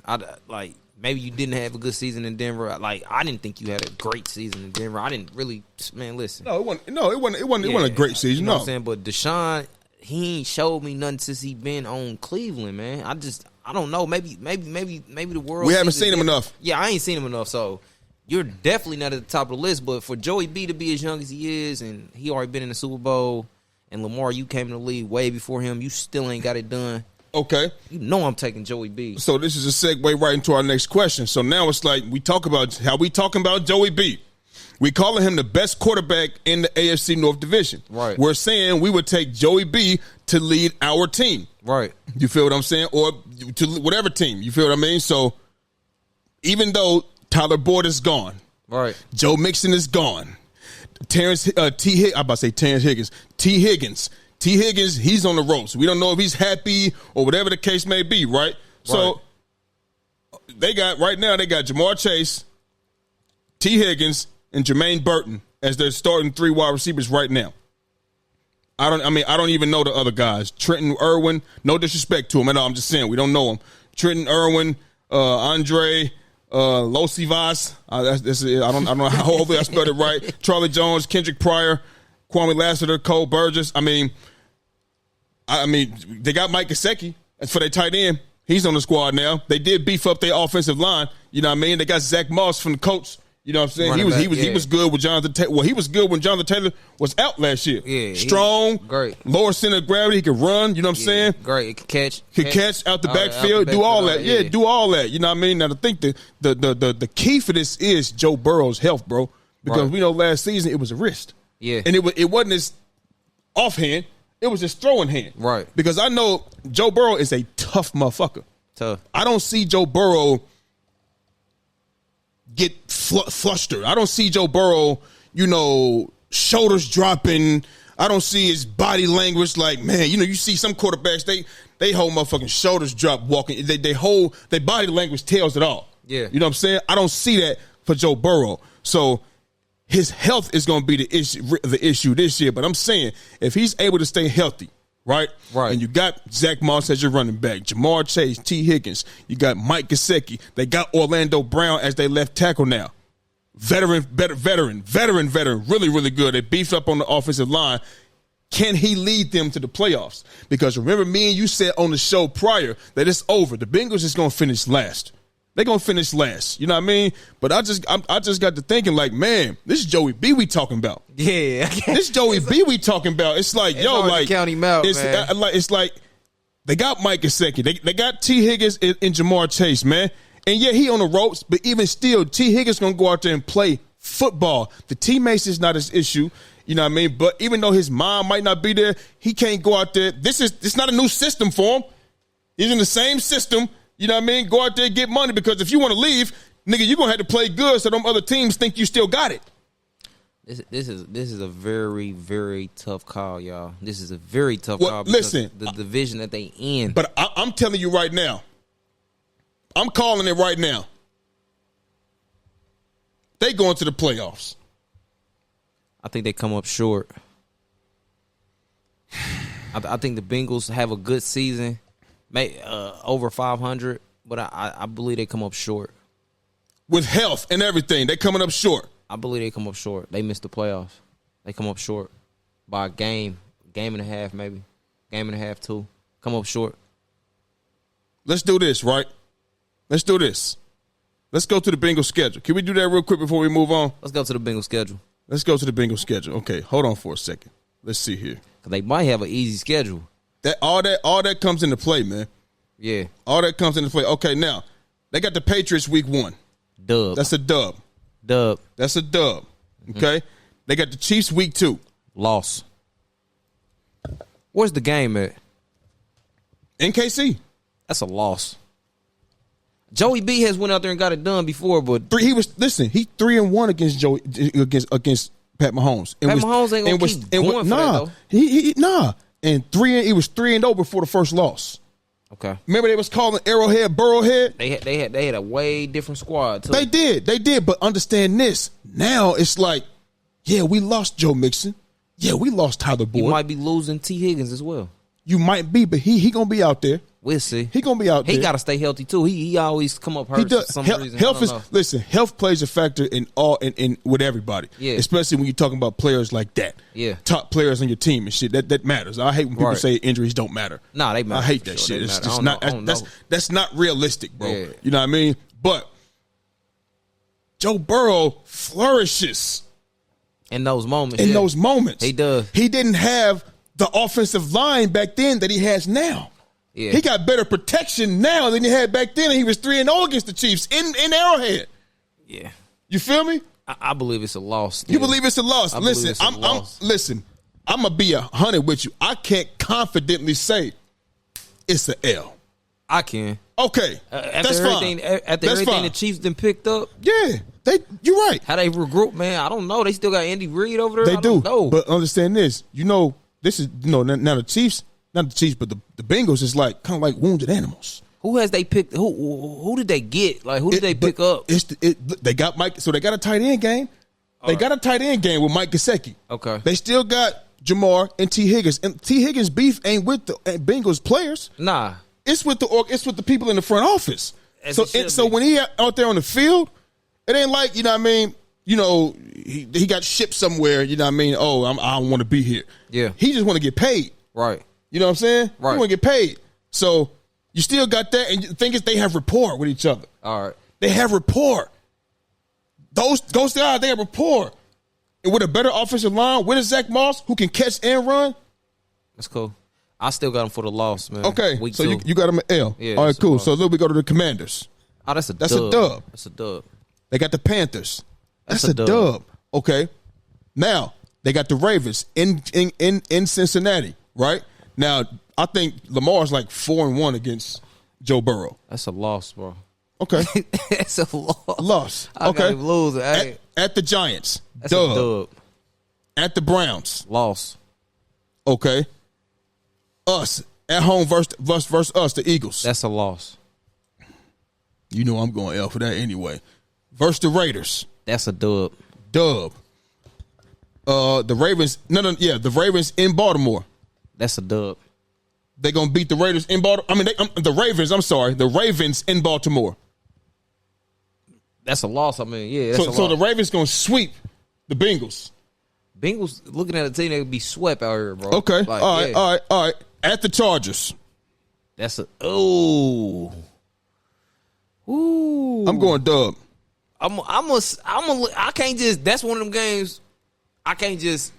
Maybe you didn't have a good season in Denver. Like, I didn't think you had a great season in Denver. I didn't really, man, listen. No, it wasn't a great season. You know what I'm saying? But Deshaun, he ain't showed me nothing since he been on Cleveland, man. I don't know. Maybe the world. We haven't seen him enough. Yeah, I ain't seen him enough. So you're definitely not at the top of the list. But for Joey B to be as young as he is, and he already been in the Super Bowl, and Lamar, you came in the league way before him. You still ain't got it done. Okay. You know I'm taking Joey B. So this is a segue right into our next question. So now it's like we talking about Joey B. We calling him the best quarterback in the AFC North division. Right. We're saying we would take Joey B to lead our team. Right. You feel what I'm saying? Or to whatever team. You feel what I mean? So even though Tyler Boyd is gone. Right. Joe Mixon is gone. Terrence Higgins. T. Higgins, he's on the ropes. We don't know if he's happy or whatever the case may be, right? So they got Jamar Chase, T. Higgins, and Jermaine Burton as their starting 3 wide receivers right now. I don't even know the other guys. Trenton Irwin, no disrespect to him at all. I'm just saying we don't know him. Trenton Irwin, Andre Losivas. I don't know how hopefully I spelled it right. Charlie Jones, Kendrick Pryor, Kwame Lassiter, Cole Burgess. I mean, they got Mike Gesicki for their tight end. He's on the squad now. They did beef up their offensive line. You know what I mean? They got Zach Moss from the Colts. You know what I'm saying? He was good with Jonathan Taylor. Well, he was good when Jonathan Taylor was out last year. Yeah, strong, great, lower center of gravity. He could run. You know what I'm saying? Great, could catch out the backfield, do all that. Yeah, do all that. You know what I mean? Now, I think the key for this is Joe Burrow's health, bro. Because we know last season it was a wrist. Yeah, and it wasn't his offhand. It was his throwing hand. Right. Because I know Joe Burrow is a tough motherfucker. Tough. I don't see Joe Burrow get flustered. I don't see Joe Burrow, shoulders dropping. I don't see his body language like, man, you see some quarterbacks, they hold motherfucking shoulders drop walking. They hold, their body language tells it all. Yeah. You know what I'm saying? I don't see that for Joe Burrow. So his health is going to be the issue this year. But I'm saying if he's able to stay healthy, right? And you got Zach Moss as your running back, Jamar Chase, T. Higgins. You got Mike Gesicki. They got Orlando Brown as their left tackle now. Veteran, really, really good. They beefed up on the offensive line. Can he lead them to the playoffs? Because remember, me and you said on the show prior that it's over. The Bengals is going to finish last. They're going to finish last. You know what I mean? But I just got to thinking like, man, this is Joey B we talking about. Yeah. This Joey B we talking about. It's like, count him out, man. It's like they got Mike Gesicki. They got T. Higgins and Jamar Chase, man. And yeah, he on the ropes, but even still, T. Higgins going to go out there and play football. The teammates is not his issue. You know what I mean? But even though his mom might not be there, he can't go out there. It's not a new system for him. He's in the same system. You know what I mean? Go out there and get money, because if you want to leave, nigga, you're going to have to play good so them other teams think you still got it. This is a very, very tough call, y'all. This is a very tough call. Listen, the division that they in. But I'm telling you right now, I'm calling it right now. They going to the playoffs. I think they come up short. I think the Bengals have a good season, over 500, but I believe they come up short. With health and everything, they coming up short. I believe they come up short. They missed the playoffs. They come up short by a game and a half, maybe. Game and a half, too. Come up short. Let's do this, right? Let's do this. Let's go to the Bengals schedule. Can we do that real quick before we move on? Let's go to the Bengals schedule. Let's go to the Bengals schedule. Okay, hold on for a second. Let's see here. Because they might have an easy schedule. All that comes into play, man. Yeah. All that comes into play. Okay, now, they got the Patriots week 1. Dub. That's a dub. Dub. That's a dub. Okay? They got the Chiefs week 2. Loss. Where's the game at? In KC. That's a loss. Joey B has went out there and got it done before, but He 3-1 against Pat Mahomes. Mahomes ain't gonna keep going for that, though. And he was 3-0 before the first loss. okay. Remember they was calling Arrowhead Burrowhead? They had a way different squad too. They did. But understand this. Now it's like, yeah, we lost Joe Mixon. Yeah, we lost Tyler Boyd. You might be losing T. Higgins as well. You might be, but he gonna be out there. We'll see. He gonna be out there. He got to stay healthy too. He always come up hurt He does. for some reason. Health plays a factor in with everybody. Yeah. Especially when you're talking about players like that. Yeah. Top players on your team and shit. That matters. I hate when people say injuries don't matter. Nah, they matter. I hate that shit. It's just not. That's not realistic, bro. Yeah. You know what I mean? But Joe Burrow flourishes in those moments. in those moments. He does. He didn't have the offensive line back then that he has now. Yeah. He got better protection now than he had back then, and he was 3-0 against the Chiefs in Arrowhead. Yeah. You feel me? I believe it's a loss. You believe it's a loss? Listen, I'm gonna be 100 with you. I can't confidently say it's an L. I can. Okay, that's fine. After everything the Chiefs done picked up, yeah, you're right. how they regroup, man, I don't know. They still got Andy Reid over there. They do. Don't know. But understand this. This is now the Chiefs, not the Chiefs, but the Bengals is like kind of like wounded animals. Who has they picked? Who did they get? Like who did they pick up? They got Mike, so they got a tight end game. They got a tight end game with Mike Gesicki. Okay. They still got Jamar and T. Higgins. And T. Higgins' beef ain't with the Bengals players. Nah. It's with the people in the front office. As So when he out there on the field, it ain't like, you know what I mean, he got shipped somewhere, you know what I mean? Oh, I don't want to be here. Yeah. He just want to get paid. Right. You know what I'm saying? Right. He want to get paid. So you still got that, and the thing is they have rapport with each other. All right. They have rapport. Those guys, they have rapport. And with a better offensive line, with a Zach Moss who can catch and run. That's cool. I still got them for the loss, man. Okay, Week so 2. you got them at L. Yeah, all right, that's a cool. loss. So then we go to the Commanders. Oh, that's a dub. That's a dub. That's a dub. They got the Panthers. That's That's a a dub. Okay. Now, they got the Ravens in Cincinnati, right? Now, I think Lamar's like 4-1 against Joe Burrow. That's a loss, bro. Okay. That's a loss. Loss. I Okay. got him losing. At the Giants. That's dub. a dub. At the Browns. Loss. Okay. Us. At home versus us, the Eagles. That's a loss. You know I'm going L for that anyway. Versus the Raiders. That's a dub. Dub. The Ravens. The Ravens in Baltimore. That's a dub. They're going to beat the Raiders in Baltimore. I mean, the Ravens, I'm sorry. The Ravens in Baltimore. That's a loss. I mean, yeah, that's a loss. So the Ravens going to sweep the Bengals. Bengals, looking at the team, they would be swept out here, bro. Okay. Like, all right. At the Chargers. That's a, ooh. I'm going dub. I can't just, that's one of them games, I can't just,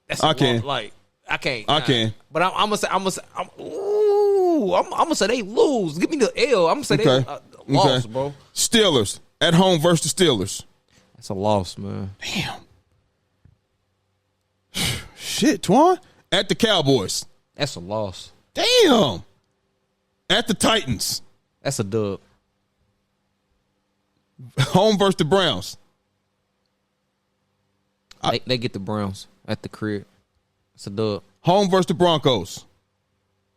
that's I can. Like, I can't. I can. But I'm gonna say they lose. Give me the L. I'm gonna say they lost, bro. Steelers at home versus the Steelers. That's a loss, man. Damn. Shit, Twan. At the Cowboys. That's a loss. Damn. At the Titans. That's a dub. Home versus the Browns. They get the Browns at the crib. That's a dub. Home versus the Broncos.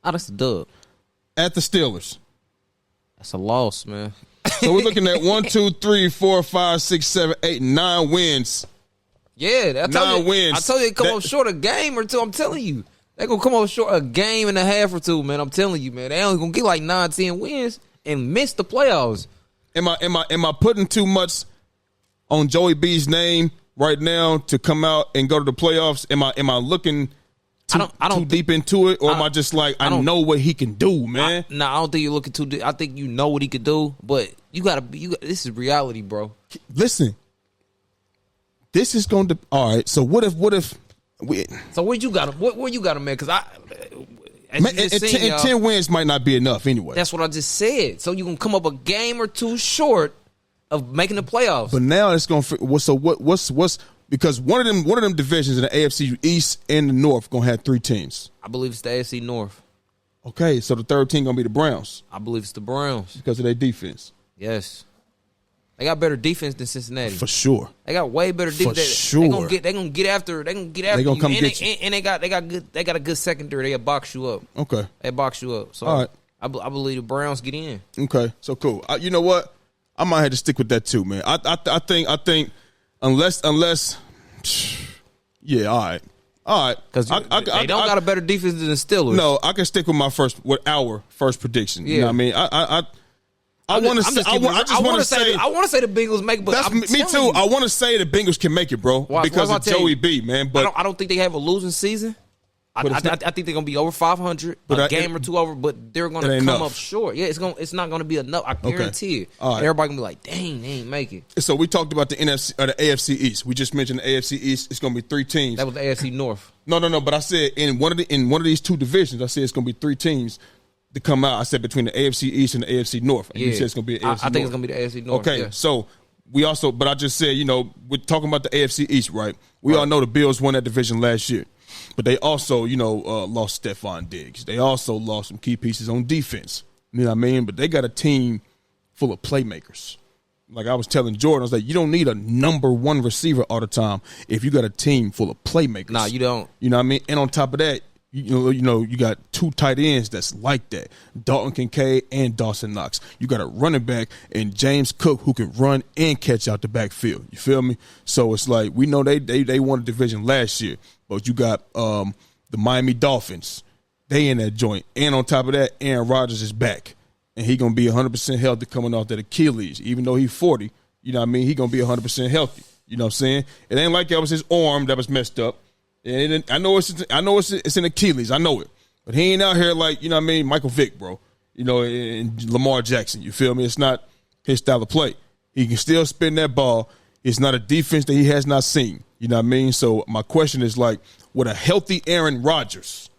Oh, that's a dub. At the Steelers. That's a loss, man. So we're looking at 1, 2, 3, 4, 5, 6, 7, 8, 9 wins. Yeah, 9 wins. I told you they come up short a game or two. I'm telling you, they gonna come up short a game and a half or two, man. I'm telling you, man. They only gonna get like 9, 10 wins and miss the playoffs. Am I putting too much on Joey B's name right now to come out and go to the playoffs? Am I looking too deep into it, or am I just like I know what he can do, man? I don't think you're looking too deep. I think you know what he could do, but you gotta. This is reality, bro. Listen. This is going to all right. So what if we? So where you got him? Where you got him, man? Because and 10 wins might not be enough anyway. That's what I just said. So you gonna come up a game or two short of making the playoffs. But now it's going to. So what's because one of them divisions in the AFC East and the North going to have 3 teams. I believe it's the AFC North. Okay, so the third team going to be the Browns. I believe it's the Browns because of their defense. Yes. They got better defense than Cincinnati. For sure. They got way better defense. For sure. They gonna get after. They gonna come you. get you. And they got a good secondary. They'll box you up. Okay. They box you up. So all right. I believe the Browns get in. Okay. So cool. You know what? I might have to stick with that too, man. I think unless yeah, all right. All right. Because they don't got a better defense than the Steelers. No, I can stick with our first prediction. Yeah. You know what I mean? I want to say the Bengals make it, but that's me too. I want to say the Bengals can make it, bro, because of Joey B, man. But I don't think they have a losing season. I think they're gonna be over 500, a game or two over, but they're gonna come up short. Yeah, it's not gonna be enough. I guarantee it. Right. Everybody gonna be like, dang, they ain't make it. So we talked about the NFC or the AFC East. We just mentioned the AFC East. It's gonna be 3 teams. That was the AFC North. No. But I said in one of these 2 divisions, I said it's gonna be 3 teams to come out. I said between the AFC East and the AFC North. And you said it's going to be the AFC North. I think it's going to be the AFC North. Okay, so we also, but I just said, we're talking about the AFC East, right? We all know the Bills won that division last year. But they also, lost Stephon Diggs. They also lost some key pieces on defense. You know what I mean? But they got a team full of playmakers. Like I was telling Jordan, I was like, you don't need a number 1 receiver all the time if you got a team full of playmakers. Nah, you don't. You know what I mean? And on top of that, you got 2 tight ends that's like that. Dalton Kincaid and Dawson Knox. You got a running back and James Cook who can run and catch out the backfield. You feel me? So it's like we know they won a division last year, but you got the Miami Dolphins. They in that joint. And on top of that, Aaron Rodgers is back. And he going to be 100% healthy coming off that Achilles. Even though he's 40, you know what I mean? He going to be 100% healthy. You know what I'm saying? It ain't like that was his arm that was messed up. And I know it's an Achilles. I know it. But he ain't out here like, you know what I mean, Michael Vick, bro. And Lamar Jackson. You feel me? It's not his style of play. He can still spin that ball. It's not a defense that he has not seen. You know what I mean? So my question is like, with a healthy Aaron Rodgers,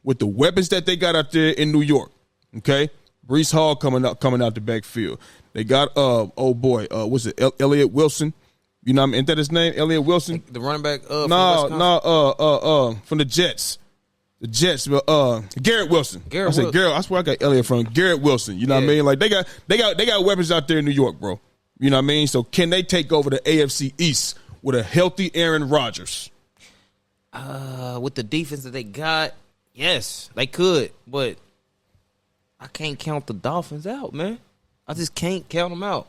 with the weapons that they got out there in New York, okay? Breece Hall coming out the backfield. They got what's it? Elliott Wilson. You know what I mean? Ain't that his name? Elliott Wilson? The running back from the Jets. The Jets, Garrett Wilson. Garrett. That's where I got Elliott from. Garrett Wilson. You know what I mean? Like they got weapons out there in New York, bro. You know what I mean? So can they take over the AFC East with a healthy Aaron Rodgers? With the defense that they got, yes, they could, but I can't count the Dolphins out, man. I just can't count them out.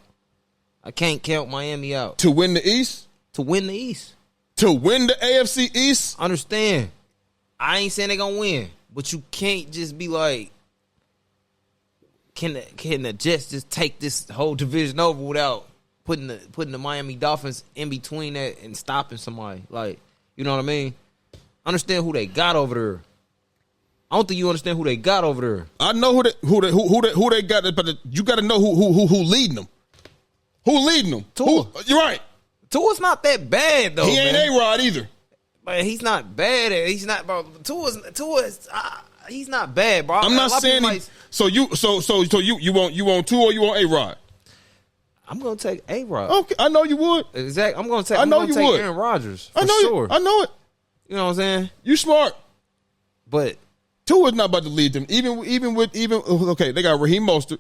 I can't count Miami out. To win the East? To win the East. To win the AFC East? Understand. I ain't saying they're going to win, but you can't just be like, can the Jets just take this whole division over without putting the Miami Dolphins in between that and stopping somebody? Like, you know what I mean? Understand who they got over there. I don't think you understand who they got over there. I know who they got, but you got to know who leading them. Who leading them? Tua. You're right. Tua's not that bad though. He ain't A-Rod either. But he's not bad. He's not, bro. Tua's he's not bad, bro. I'm not saying he, so you want Tua or you want A-Rod? I'm gonna take A-Rod. Okay, I know you would. Exactly. I'm gonna take Aaron Rodgers. I know it. You know what I'm saying? You smart. But Tua's not about to lead them. Even okay, they got Raheem Mostert,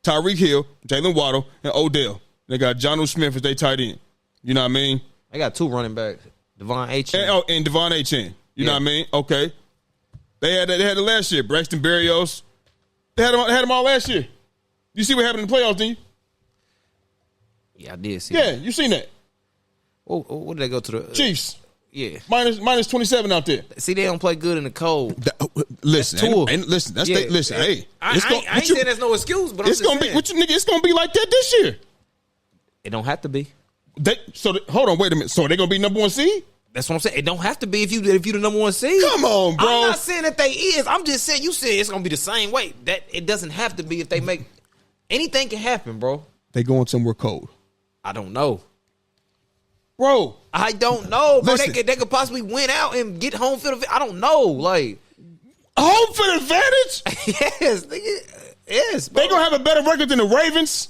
Tyreek Hill, Jalen Waddle, and Odell. They got Jonnu Smith as they tight end. You know what I mean? They got 2 running backs, Devon Achane. And Devon Achane. You know what I mean? Okay. They had it last year. Braxton Berrios, They had them all last year. You see what happened in the playoffs, didn't you? Yeah, I did see Yeah, that. you seen that. What did they go to the Chiefs. Yeah. Minus 27 out there. See, they don't play good in the cold. Listen, That's listen. Hey, I ain't saying there's no excuse, but it's gonna be it's gonna be like that this year. It don't have to be. Hold on, wait a minute. So they gonna be number 1 seed? That's what I'm saying. It don't have to be if you the number 1 seed. Come on, bro. I'm not saying that they is. I'm just saying you said it's gonna be the same way. That it doesn't have to be if they make anything can happen, bro. They going somewhere cold. I don't know. Bro. I don't know, bro. Listen. They could possibly win out and get home field. I don't know. Like home field advantage? yes, yes. Bro. They gonna have a better record than the Ravens.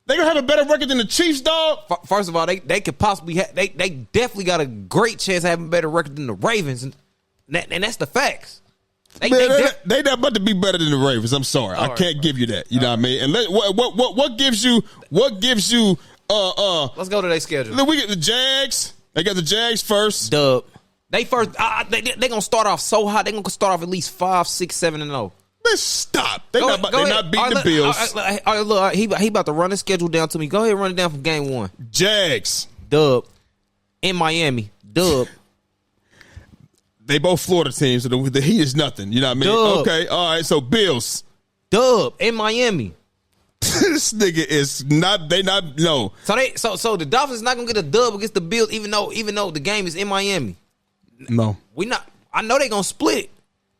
They gonna have a better record than the Chiefs, dog. First of all, they could possibly they definitely got a great chance of having a better record than the Ravens, and that's the facts. They not about to be better than the Ravens. I'm sorry, I can't give you that. You know what I mean? And what gives you? Let's go to their schedule. We get the Jags. They got the Jags first. Dub. They first. They gonna start off so hot. They gonna start off at least 5, 6, 7 and 0. Let's stop. They're not beating the Bills. Look, he about to run the schedule down to me. Go ahead, and run it down from game 1. Jags. Dub. In Miami. Dub. They both Florida teams, so the heat is nothing. You know what I mean? Dub. Okay, all right. So Bills. Dub. In Miami. This nigga is not. They not no. So the Dolphins not gonna get a dub against the Bills, even though the game is in Miami. No, we not. I know they gonna split.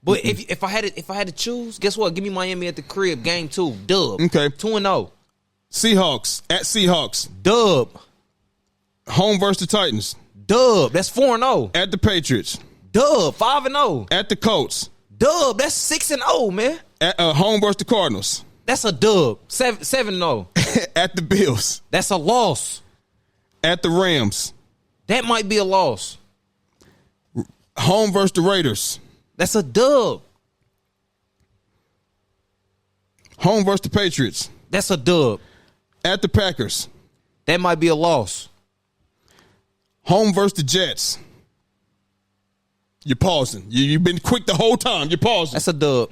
But if I had to choose, guess what? Give me Miami at the crib, game 2, dub. Okay, 2-0. Seahawks at Seahawks, dub. Home versus the Titans, dub. That's 4-0. At the Patriots, dub. 5-0. At the Colts, dub. That's 6-0, man. At home versus the Cardinals, that's a dub. 7-0. At the Bills, that's a loss. At the Rams, that might be a loss. Home versus the Raiders. That's a dub. Home versus the Patriots. That's a dub. At the Packers. That might be a loss. Home versus the Jets. You're pausing. You've been quick the whole time. You're pausing. That's a dub.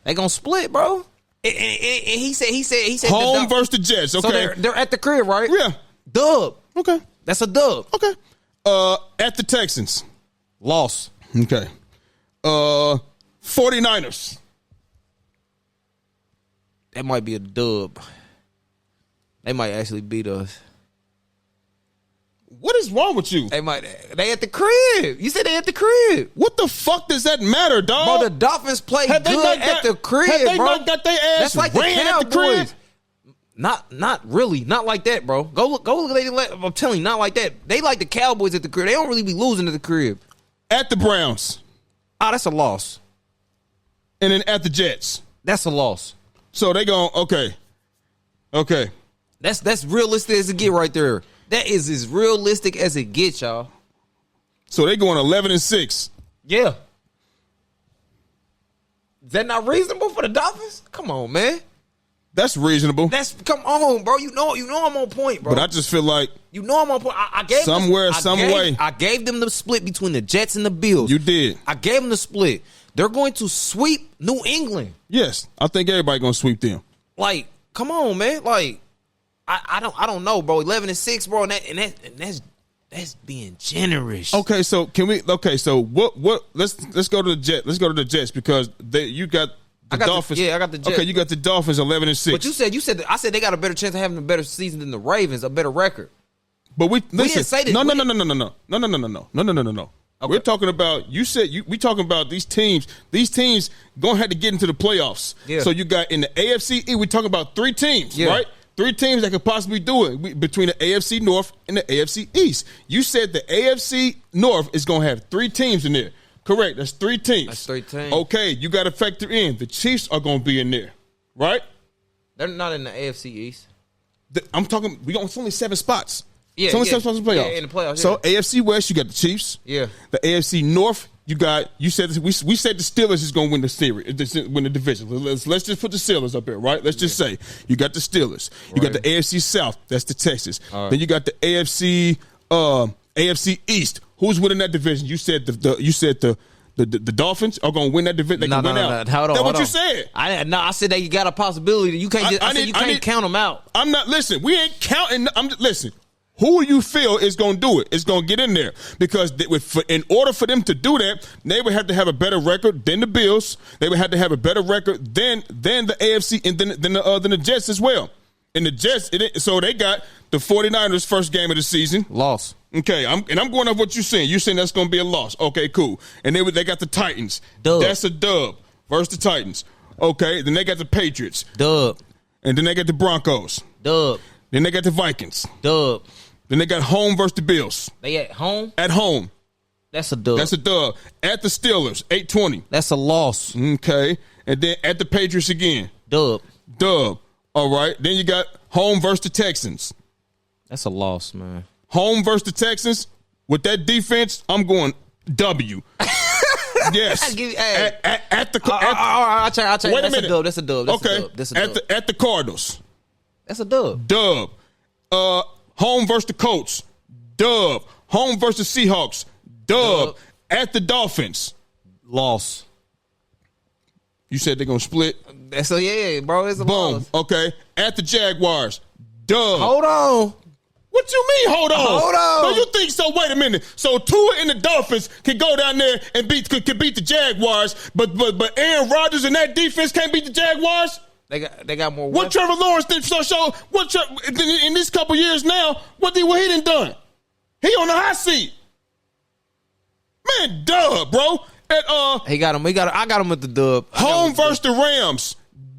They gonna split, bro. And he said home versus the Jets. Okay, so they're at the crib, right? Yeah. Dub. Okay. That's a dub. Okay. At the Texans. Loss. Okay. 49ers. That might be a dub. They might actually beat us. What is wrong with you? They at the crib. You said they at the crib. What the fuck does that matter, dog? Bro, the Dolphins play good at the crib, have they bro. Not got their ass that's like ran the at the crib? Not really. Not like that, bro. Go look. I'm telling you, not like that. They like the Cowboys at the crib. They don't really be losing at the crib. At the Browns. That's a loss. And then at the Jets. That's a loss. So they going, okay. That's realistic as it get right there. That is as realistic as it gets, y'all. So they going 11-6. Yeah. Is that not reasonable for the Dolphins? Come on, man. That's reasonable. Come on, bro. You know I'm on point, bro. But I just feel like I'm on point. I gave some way. I gave them the split between the Jets and the Bills. You did. I gave them the split. They're going to sweep New England. Yes, I think everybody gonna sweep them. Like, come on, man. Like, I don't know, bro. 11-6, bro, and that's being generous. Okay, so can we? Okay, so what? Let's go to the Jets. Let's go to the Jets because you got. I got Dolphins. I got the Jets. Okay, you got the Dolphins 11-6. But I said they got a better chance of having a better season than the Ravens, a better record. But we didn't say that. No. Okay. We're talking about we talking about these teams. These teams gonna have to get into the playoffs. Yeah. So you got in the AFC East, we're talking about 3 teams, right? 3 teams that could possibly do it between the AFC North and the AFC East. You said the AFC North is gonna have 3 teams in there. Correct. That's 3 teams. That's 3 teams. Okay, you got to factor in the Chiefs are going to be in there, right? They're not in the AFC East. I'm talking. It's only 7 spots. Yeah, it's only 7 spots in the playoffs. Yeah, in the playoffs. So AFC West, you got the Chiefs. Yeah. The AFC North, you said we said the Steelers is going to win the series, win the division. Let's just put the Steelers up here, right? Let's just say you got the Steelers. You got the AFC South. That's the Texans. Right. Then you got the AFC East. Who's winning that division? You said the The Dolphins are going to win that division. They can win out. Hold on, That's what on. you said. I said that you got a possibility. You can't. You can't count them out. I'm not. Listen, we ain't counting. Listen. Who you feel is going to do it? It's going to get in there because in order for them to do that, they would have to have a better record than the Bills. They would have to have a better record than the AFC and than the Jets as well. And the Jets, so they got the 49ers first game of the season. Loss. Okay, I'm going off what you're saying. You're saying that's going to be a loss. Okay, cool. And they got the Titans. Dub. That's a dub versus the Titans. Okay, then they got the Patriots. Dub. And then they got the Broncos. Dub. Then they got the Vikings. Dub. Then they got home versus the Bills. They at home? At home. That's a dub. That's a dub. At the Steelers, 8-20. That's a loss. Okay. And then at the Patriots again. Dub. Dub. All right. Then you got home versus the Texans. That's a loss, man. Home versus the Texans. With that defense, I'm going W. Yes. At the I'll tell you. Wait a minute. That's a dub. Okay. At the Cardinals. That's a dub. Dub. Home versus the Colts. Dub. Home versus the Seahawks. Dub. At the Dolphins. Loss. You said they're going to split? That's yeah, bro. It's a Boom. loss. Okay. At the Jaguars. Dub. Hold on. What you mean, hold on? Hold on. No, you think so? Wait a minute. So Tua and the Dolphins can go down there and could beat the Jaguars, but Aaron Rodgers and that defense can't beat the Jaguars? They got more. What Trevor Lawrence did in this couple years now? What he done? He on the hot seat. Man, dub, bro. He got him. I got him at the dub. Home versus the Rams.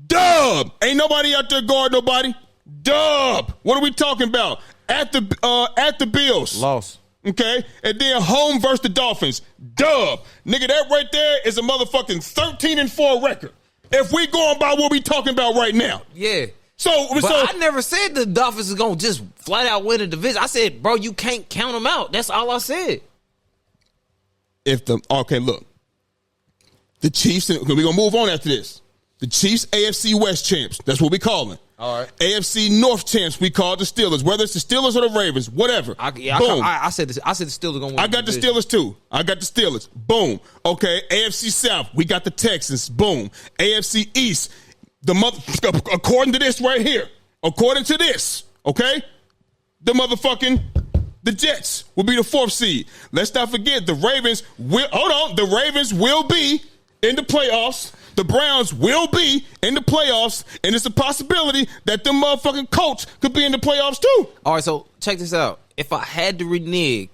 Dub. Ain't nobody out there guard nobody. Dub. What are we talking about? At the Bills. Loss. Okay. And then home versus the Dolphins. Dub. Nigga, that right there is a motherfucking 13-4 record. If we going by what we talking about right now. Yeah. So I never said the Dolphins is going to just flat out win the division. I said, bro, you can't count them out. That's all I said. Look. The Chiefs, we're going to move on after this. The Chiefs AFC West champs. That's what we call them. All right. AFC North champs, we call the Steelers. Whether it's the Steelers or the Ravens, whatever. Boom. I said the Steelers going to win. I got the Steelers too. I got the Steelers. Boom. Okay. AFC South, we got the Texans. Boom. AFC East, according to this right here. According to this, okay? The Jets will be the 4th seed. Let's not forget the Ravens will be in the playoffs. The Browns will be in the playoffs, and it's a possibility that them motherfucking Colts could be in the playoffs too. All right, so check this out. If I had to renege,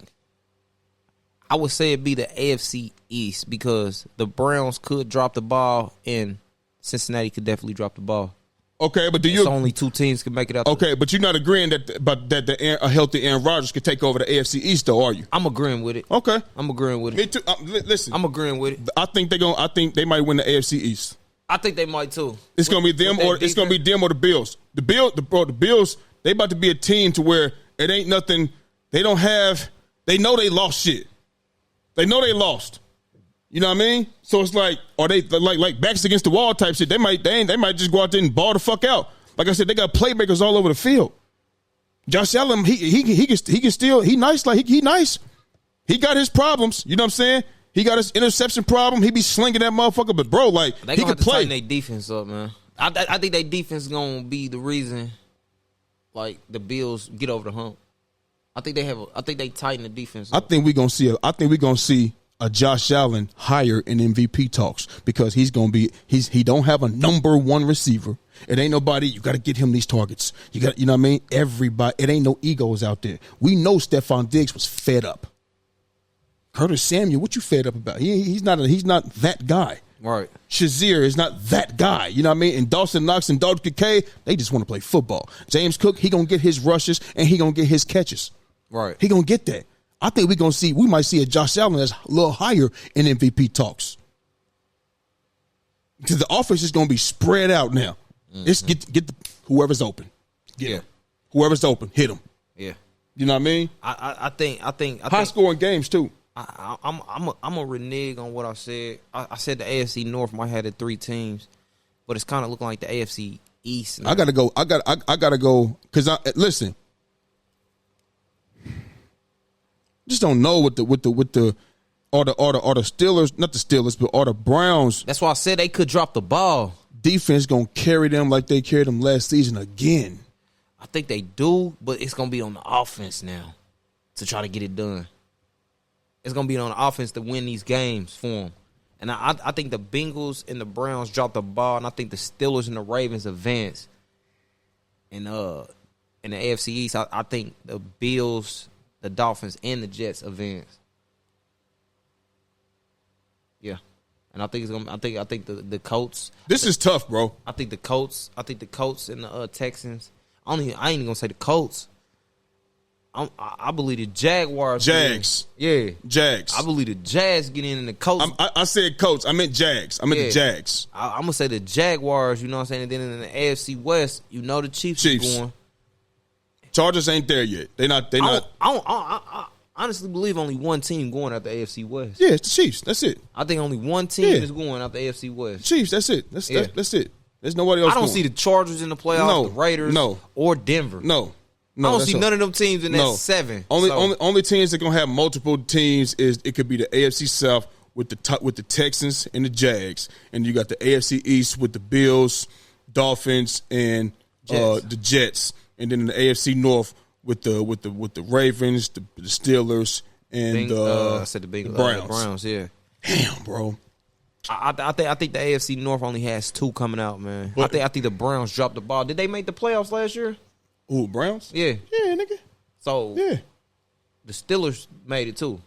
I would say it'd be the AFC East because the Browns could drop the ball and Cincinnati could definitely drop the ball. Okay, but only 2 teams can make it out. Okay, but you're not agreeing that a healthy Aaron Rodgers could take over the AFC East, though, are you? I'm agreeing with it. Okay, I'm agreeing with it. Me too. Listen, I'm agreeing with it. I think they might win the AFC East. I think they might too. It's gonna be them or the Bills. The Bills. They about to be a team to where it ain't nothing. They don't have. They know they lost shit. They know they lost. You know what I mean? So it's like, are they like backs against the wall type shit? They might just go out there and ball the fuck out. Like I said, they got playmakers all over the field. Josh Allen, he can still he nice like he nice. He got his problems. You know what I'm saying? He got his interception problem. He be slinging that motherfucker, but bro, like they he gonna can have to play. tighten their defense up, man. I think their defense is gonna be the reason, like the Bills get over the hump. I think they tighten the defense up. I think we're gonna see a Josh Allen higher in MVP talks because he don't have a number 1 receiver. It ain't nobody. You got to get him these targets. You know what I mean? Everybody. It ain't no egos out there. We know Stephon Diggs was fed up. Curtis Samuel, what you fed up about? He's not that guy. Right. Shazier is not that guy. You know what I mean? And Dawson Knox and Dalton Kincaid, they just want to play football. James Cook, he gonna get his rushes and he gonna get his catches. Right. He gonna get that. I think we might see a Josh Allen that's a little higher in MVP talks. Because the offense is going to be spread out now. Mm-hmm. It's get whoever's open. Whoever's open, hit them. Yeah. You know what I mean? I think high scoring games too. I'm a renege on what I said. I said the AFC North might have the 3 teams, but it's kind of looking like the AFC East now. I gotta go. I gotta go because listen. Just don't know what the are the Steelers, not the Steelers, but are the Browns. That's why I said they could drop the ball. Defense gonna carry them like they carried them last season again. I think they do, but it's gonna be on the offense now to try to get it done. It's gonna be on the offense to win these games for them. And I think the Bengals and the Browns drop the ball, and I think the Steelers and the Ravens advance. And in the AFC East, I think the Bills, the Dolphins, and the Jets advance. Yeah, and I think it's gonna. I think the Colts. This is tough, bro. I think the Colts and the Texans. I ain't even gonna say the Colts. I believe the Jaguars. Jags. Yeah. Jags. I believe the Jags get in the Colts. I said Colts. I meant Jags. I meant the Jags. I'm going to say the Jaguars, you know what I'm saying? And then in the AFC West, you know the Chiefs. Are going. Chargers ain't there yet. They not. I honestly believe only one team going out the AFC West. Yeah, it's the Chiefs. That's it. I think only one team is going out the AFC West. Chiefs, that's it. That's it. There's nobody else I don't going. see the Chargers in the playoffs, the Raiders, or Denver. No, I don't see none of them teams in that 7. Only teams that gonna have multiple teams is it could be the AFC South with the Texans and the Jags, and you got the AFC East with the Bills, Dolphins, and the Jets, and then in the AFC North with the Ravens, the Steelers, and the Browns. Yeah. Damn, bro. I think the AFC North only has 2 coming out, man. I think the Browns dropped the ball. Did they make the playoffs last year? Ooh, Browns? Yeah. Yeah, nigga. So the Steelers made it too.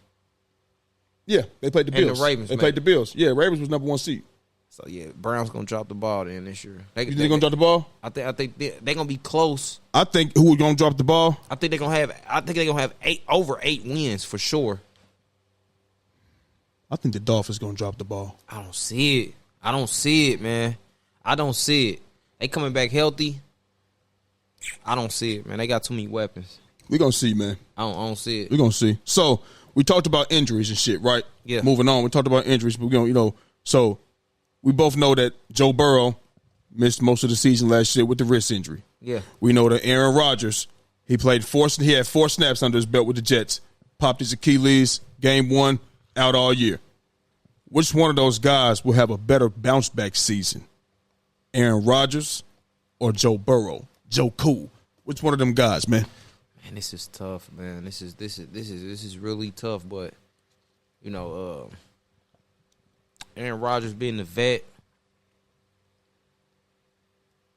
Yeah, they played the Bills. And the Ravens. They played the Bills. Yeah, Ravens was number 1 seed. So yeah, Browns gonna drop the ball then this year. You think they're gonna drop the ball? I think they're gonna be close. I think who gonna drop the ball? I think they're gonna have over 8 wins for sure. I think the Dolphins gonna drop the ball. I don't see it, man. I don't see it. They coming back healthy. I don't see it, man. They got too many weapons. We gonna see, man. I don't see it. We gonna see. So we talked about injuries and shit, right? Yeah. Moving on, we talked about injuries, but we gonna, so we both know that Joe Burrow missed most of the season last year with the wrist injury. Yeah. We know that Aaron Rodgers, he had 4 snaps under his belt with the Jets, popped his Achilles, game 1, out all year. Which one of those guys will have a better bounce back season? Aaron Rodgers or Joe Burrow? Joe Cool. Which one of them guys, man? Man, this is tough, man. This is really tough, but Aaron Rodgers being the vet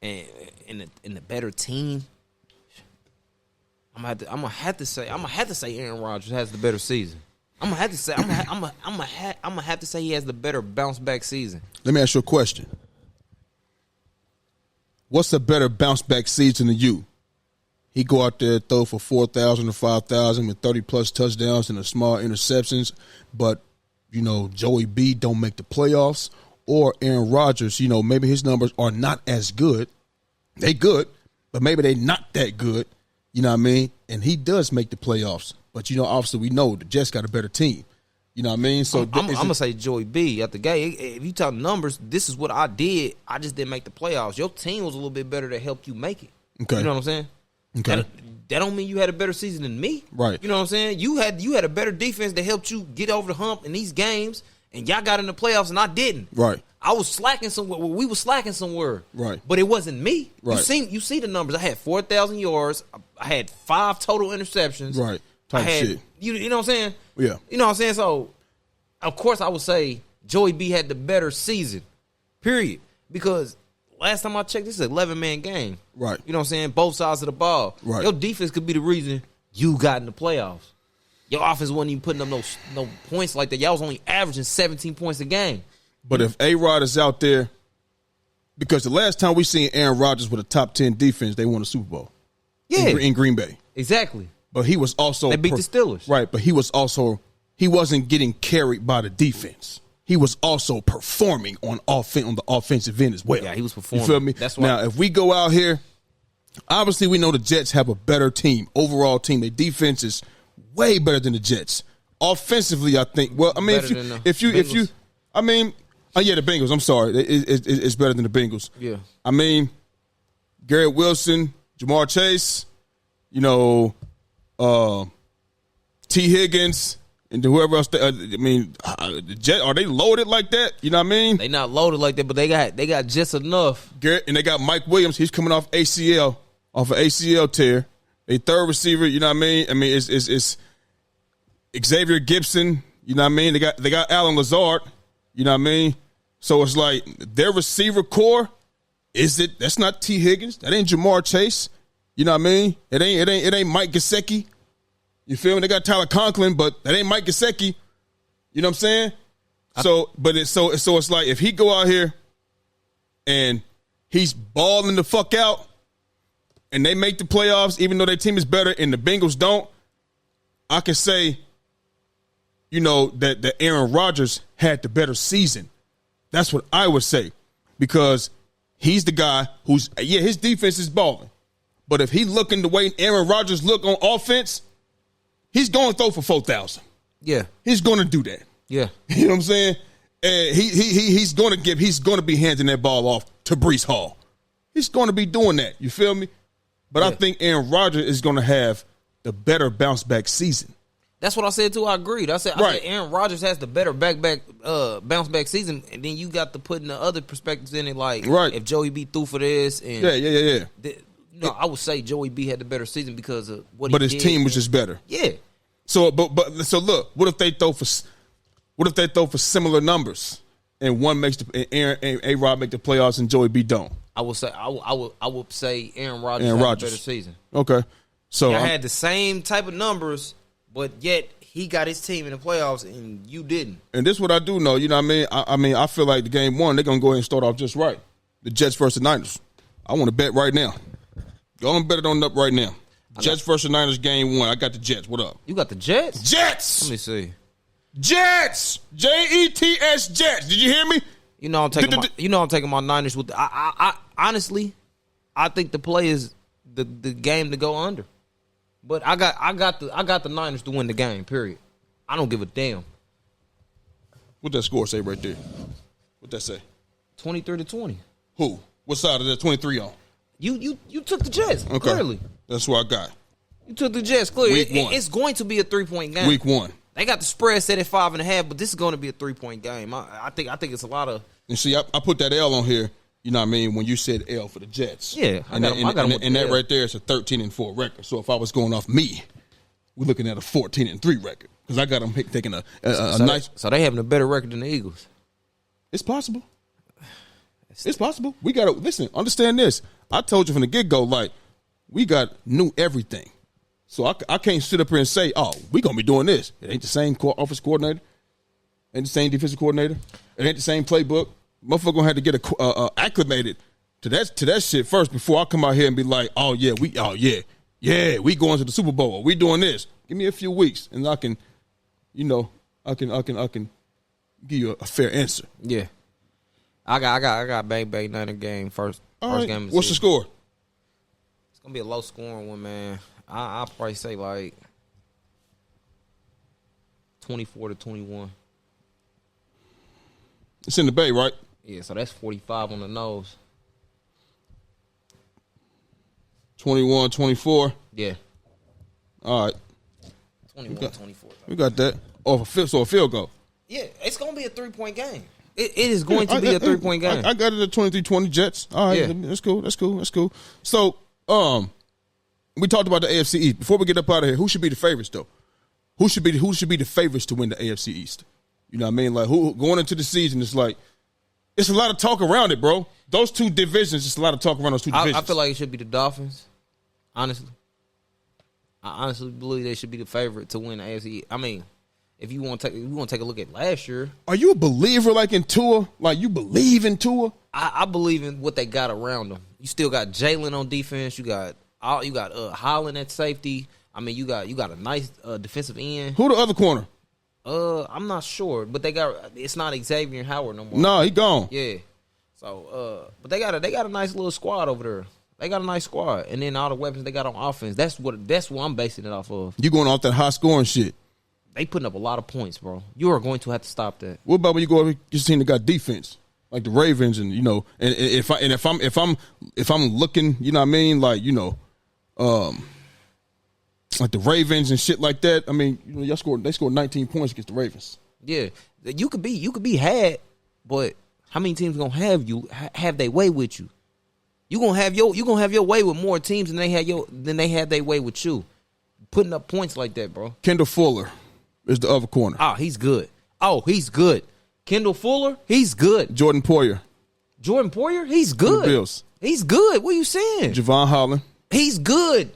and in the better team, I'm gonna have to say Aaron Rodgers has the better season. I'm gonna have to say he has the better bounce back season. Let me ask you a question. What's a better bounce back season than you? He go out there, throw for 4,000 or 5,000 with 30-plus touchdowns and a small interceptions, but, Joey B don't make the playoffs. Or Aaron Rodgers, maybe his numbers are not as good. They good, but maybe they not that good. You know what I mean? And he does make the playoffs. But, obviously we know the Jets got a better team. You know what I mean? So I'm going to say Joey B at the game. If you talk numbers, this is what I did. I just didn't make the playoffs. Your team was a little bit better to help you make it. Okay. You know what I'm saying? Okay. That don't mean you had a better season than me. Right. You know what I'm saying? You had a better defense that helped you get over the hump in these games, and y'all got in the playoffs, and I didn't. Right. I was slacking somewhere. We were slacking somewhere. Right. But it wasn't me. Right. You see the numbers. I had 4,000 yards. I had 5 total interceptions. Right. Shit. You know what I'm saying? Yeah. You know what I'm saying? So, of course, I would say Joey B had the better season, period. Because last time I checked, this is an 11-man game. Right. You know what I'm saying? Both sides of the ball. Right. Your defense could be the reason you got in the playoffs. Your offense wasn't even putting up no points like that. Y'all was only averaging 17 points a game. But if A-Rod is out there, because the last time we seen Aaron Rodgers with a top 10 defense, they won a Super Bowl. Yeah. In Green Bay. Exactly. But he was also... They beat the Steelers. Right, but he wasn't getting carried by the defense. He was also performing on the offensive end as well. Yeah, he was performing. You feel me? That's why. Now, if we go out here, obviously we know the Jets have a better team, overall team. Their defense is way better than the Jets. Offensively, I think. Well, I mean, the Bengals. I'm sorry, it's better than the Bengals. Yeah. I mean, Garrett Wilson, Jamar Chase, T. Higgins, And whoever else, the Jet, are they loaded like that? You know what I mean? They not loaded like that, but they got just enough. Garrett, and they got Mike Williams. He's coming off an ACL tear. A third receiver. You know what I mean? I mean, it's Xavier Gibson. You know what I mean? They got Alan Lazard. You know what I mean? So it's like their receiver core. That's not T. Higgins. That ain't Jamar Chase. You know what I mean? It ain't Mike Gesicki. You feel me? They got Tyler Conklin, but that ain't Mike Gesicki. You know what I'm saying? It's like if he go out here and he's balling the fuck out and they make the playoffs, even though their team is better and the Bengals don't, I can say, you know, that Aaron Rodgers had the better season. That's what I would say. Because he's the guy his defense is balling. But if he looking the way Aaron Rodgers look on offense, he's going to throw for 4,000. Yeah. He's going to do that. Yeah. You know what I'm saying? And he's going to be handing that ball off to Breece Hall. He's going to be doing that. You feel me? But I think Aaron Rodgers is going to have the better bounce back season. That's what I said too. I agreed. I said Aaron Rodgers has the better bounce back season, and then you got to put in the other perspectives in it, like if Joey B threw for this, and I would say Joey B had the better season because of what. But his team was just better. Yeah. So look, what if they throw for similar numbers, and one makes A-Rod make the playoffs and Joey B don't? I would say I would say Aaron Rodgers had a better season. Okay, so I had the same type of numbers. But yet he got his team in the playoffs and you didn't. And this is what I do know. You know what I mean? I feel like the game one, they're going to go ahead and start off just right. The Jets versus the Niners. I want to bet right now. Go on, bet it on up right now. Jets versus the Niners game one. I got the Jets. What up? You got the Jets? Jets! Let me see. Jets! Jets. Jets. Did you hear me? You know I'm taking my Niners with I honestly, I think the play is the game to go under. But I got the Niners to win the game, period. I don't give a damn. What that score say right there? What that say? 23-20. Who? What side of that 23 on? You took the Jets, clearly. That's what I got. You took the Jets, clearly. Week one. It's going to be a 3-point game. Week one. They got the spread set at 5.5, but this is going to be a 3-point game. I think it's a lot of. And see, I put that L on here. You know what I mean? When you said L for the Jets. Yeah. And that right there is a 13-4 record. So if I was going off me, we're looking at a 14-3 record. Because I got them taking a nice. So they having a better record than the Eagles. It's possible. It's possible. We got to, listen, understand this. I told you from the get-go, like, we got new everything. So I can't sit up here and say, oh, we going to be doing this. It ain't the same offensive coordinator. Ain't the same defensive coordinator. It ain't the same playbook. Motherfucker gonna have to get acclimated to that shit first before I come out here and be like, we going to the Super Bowl. We doing this. Give me a few weeks and I can give you a fair answer. Yeah, I got Bang Niner game first. First game. What's the score? It's gonna be a low scoring one, man. I'll probably say like 24-21. It's in the Bay, right? Yeah, so that's 45 on the nose. 21-24. Yeah. All right. 21-24. We got that. A field goal. Yeah, it's going to be a 3-point game. It is going to be a 3-point game. I got it at 23-20 Jets. All right, that's cool. So, we talked about the AFC East. Before we get up out of here, who should be the favorites, though? Who should be the favorites to win the AFC East? You know what I mean? Like, who going into the season, it's like, it's a lot of talk around it, bro. Those two divisions, it's a lot of talk around those two divisions. I feel like it should be the Dolphins, honestly. I honestly believe they should be the favorite to win the AFC. I mean, if you want to take a look at last year. Are you a believer like in Tua? Like, you believe in Tua? I believe in what they got around them. You still got Jalen on defense. You got Holland at safety. I mean, you got a nice defensive end. Who the other corner? I'm not sure, but it's not Xavier Howard no more. No, he gone. Yeah. So, but they got a nice little squad over there. They got a nice squad, and then all the weapons they got on offense. That's what I'm basing it off of. You going off that high scoring shit? They putting up a lot of points, bro. You are going to have to stop that. What about when you go against a team that got defense, like the Ravens, and if I'm looking, you know what I mean, like like the Ravens and shit like that. I mean, they scored 19 points against the Ravens. Yeah, you could be had, but how many teams gonna have their way with you? You gonna have your way with more teams than they had their way with you. Putting up points like that, bro. Kendall Fuller is the other corner. Oh, he's good. Kendall Fuller, he's good. Jordan Poyer, he's good. Bills. He's good. What are you saying? Javon Holland, he's good.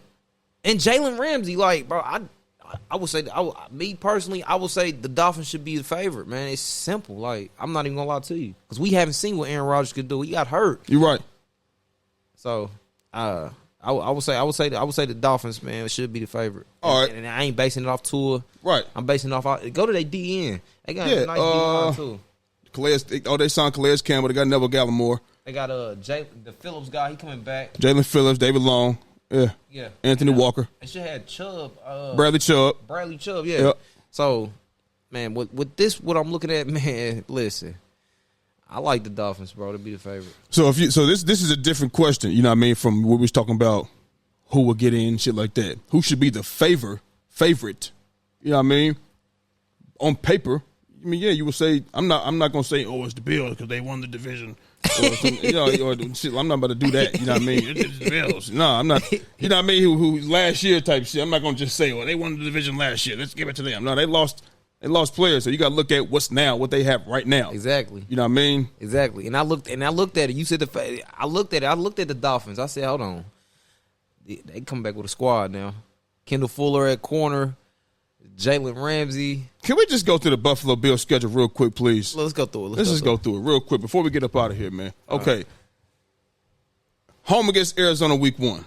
And Jalen Ramsey, like, bro, I would say, me personally, I would say the Dolphins should be the favorite, man. It's simple. Like, I'm not even gonna lie to you, because we haven't seen what Aaron Rodgers could do. He got hurt. You're right. So, I would say the Dolphins, man, should be the favorite. All right. And I ain't basing it off Tua. Right. I'm basing it off. Go to their DN. They got a nice DN too. They signed Calais Campbell. They got Neville Gallimore. They got the Phillips guy. He coming back. Jalen Phillips, David Long. Yeah. Anthony Walker. They should have Chubb. Bradley Chubb. Yeah. Yep. So, man, with this, what I'm looking at, man, listen. I like the Dolphins, bro, to be the favorite. So this is a different question, you know what I mean, from what we was talking about, who will get in, shit like that. Who should be the favorite? You know what I mean? On paper, I mean, yeah, you would say I'm not gonna say, oh, it's the Bills because they won the division. Or something, or shit, I'm not about to do that. You know what I mean? It's the Bills. No, I'm not. You know what I mean? Who last year type shit. I'm not gonna just say, well, they won the division last year. Let's give it to them. No, they lost players, so you got to look at what they have right now. Exactly. You know what I mean? Exactly. And I looked at it. You said I looked at the Dolphins. I said, hold on. They come back with a squad now. Kendall Fuller at corner, Jalen Ramsey. Can we just go through the Buffalo Bills schedule real quick, please? Let's go through it. Let's just go through it real quick before we get up out of here, man. Okay. Home against Arizona week 1.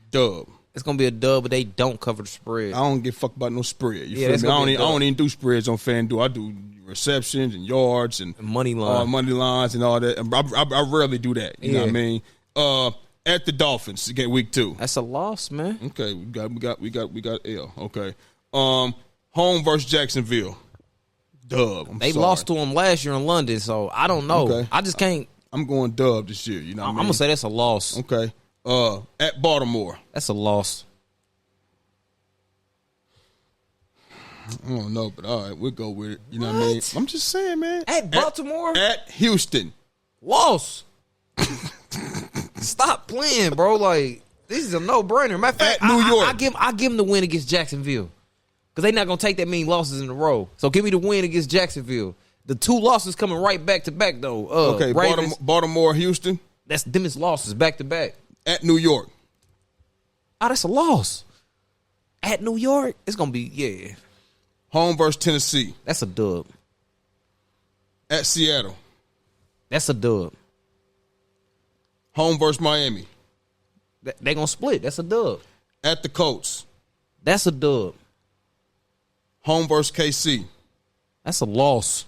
Dub. It's gonna be a dub, but they don't cover the spread. I don't give a fuck about no spread. You feel me? I don't even do spreads on FanDuel. I do receptions and yards and money lines and all that. And I rarely do that. You know what I mean? At the Dolphins again, week 2. That's a loss, man. Okay, we got L. Okay. Home versus Jacksonville. Dub. They lost to them last year in London, so I don't know. Okay. I just can't. I'm going dub this year. You know what I mean? I'm gonna say that's a loss. Okay. At Baltimore. That's a loss. I don't know, but all right, we'll go with it. You know what I mean? I'm just saying, man. At Baltimore? At Houston. Loss. Stop playing, bro. Like, this is a no-brainer. Matter of fact, At New York. I give them the win against Jacksonville. Because they're not going to take that many losses in a row. So give me the win against Jacksonville. The 2 losses coming right back-to-back, though. Okay, Ravens, Baltimore, Houston. That's them is losses back-to-back. At New York. Oh, that's a loss. At New York, it's going to be, yeah. Home versus Tennessee. That's a dub. At Seattle. That's a dub. Home versus Miami. They're going to split. That's a dub. At the Colts. That's a dub. Home versus KC. That's a loss.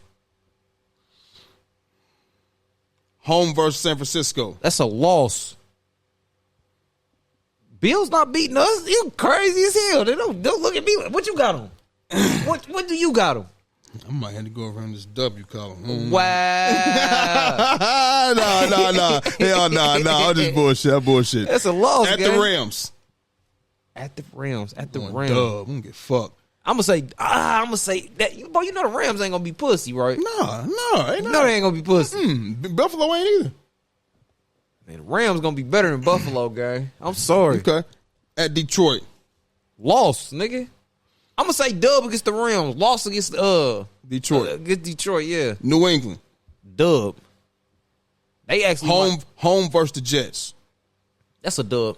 Home versus San Francisco. That's a loss. Bills not beating us. You crazy as hell. They don't look at me. What you got on? What do you got on? I might have to go around this W column. Wow. No. Hell no. I'm just bullshit. That's a loss, At gang. the Rams. At the Rams. Dub. I'm gonna get fucked. I'm gonna say that. Boy, you know the Rams ain't gonna be pussy, right? No, ain't You know they ain't gonna be pussy. Buffalo ain't either. Man, the Rams gonna be better than Buffalo, gang. I'm sorry. Okay. At Detroit. Loss, nigga. I'm gonna say dub against the Rams. Loss against Detroit. Against Detroit, yeah. New England. Dub. They actually home versus the Jets. That's a dub.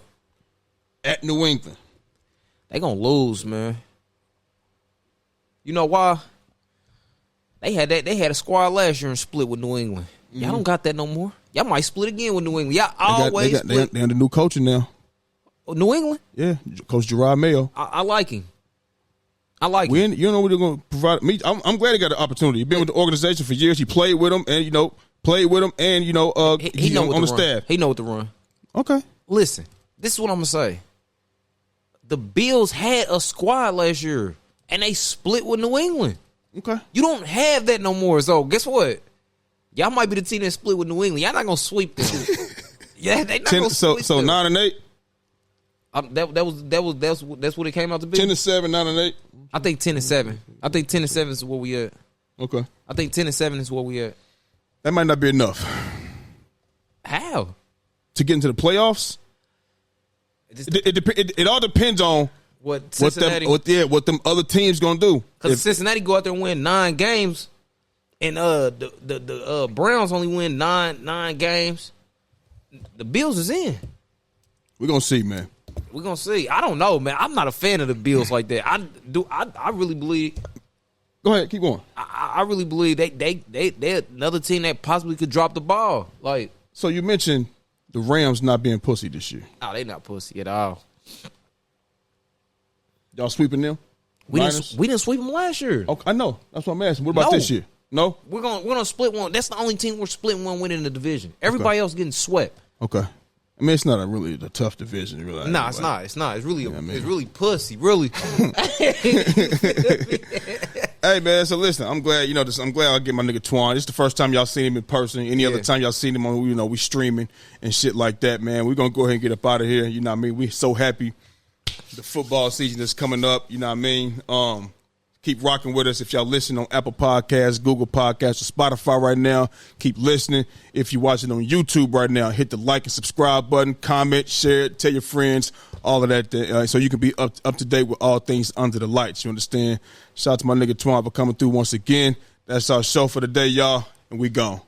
At New England. They gonna lose, man. You know why? They had a squad last year and split with New England. Y'all don't got that no more. Y'all might split again with New England. Y'all always split. They under new coaching now. New England? Yeah, Coach Gerard Mayo. I like him. I like him. You know what they're going to provide me. I'm glad he got an opportunity. He's been with the organization for years. He played with them, and he know on the staff. He know what to run. Okay. Listen, this is what I'm gonna say. The Bills had a squad last year, and they split with New England. Okay. You don't have that no more. So guess what? Y'all might be the team that split with New England. Y'all not gonna sweep them. Yeah, they not gonna sweep them. So 9-8. That's what it came out to be. 10-7, 9-8. I think 10-7. I think 10-7 is where we at. Okay. I think 10-7 is where we at. That might not be enough. How? To get into the playoffs? It all depends on what Cincinnati, what them other teams gonna do. Because Cincinnati go out there and win 9 games, and the Browns only win nine games. The Bills is in. We're gonna see, man. We're gonna see. I don't know, man. I'm not a fan of the Bills like that. I really believe. Go ahead, keep going. I really believe they're another team that possibly could drop the ball. Like, so you mentioned the Rams not being pussy this year. No, they not pussy at all. Y'all sweeping them? We didn't sweep them last year. Okay, I know. That's what I'm asking. What about this year? No? We're gonna split one. That's the only team we're splitting one win in the division. Everybody else getting swept. Okay. I mean, it's not a tough division, really. No, it's not. It's not. It's really it's really pussy, really. Hey man, so listen, I'm glad I'm glad I get my nigga Twan. This is the first time y'all seen him in person. Any other time y'all seen him on we streaming and shit like that, man. We're gonna go ahead and get up out of here. You know what I mean? We so happy the football season is coming up, you know what I mean? Keep rocking with us if y'all listen on Apple Podcasts, Google Podcasts, or Spotify right now. Keep listening. If you're watching on YouTube right now, hit the like and subscribe button, comment, share it, tell your friends, all of that, so you can be up to date with all things under the lights. You understand? Shout out to my nigga Twan for coming through once again. That's our show for the day, y'all, and we gone.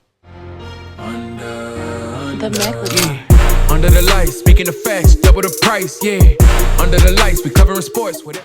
Under the lights, speaking of facts, double the price, yeah. Under the lights, we covering sports with it.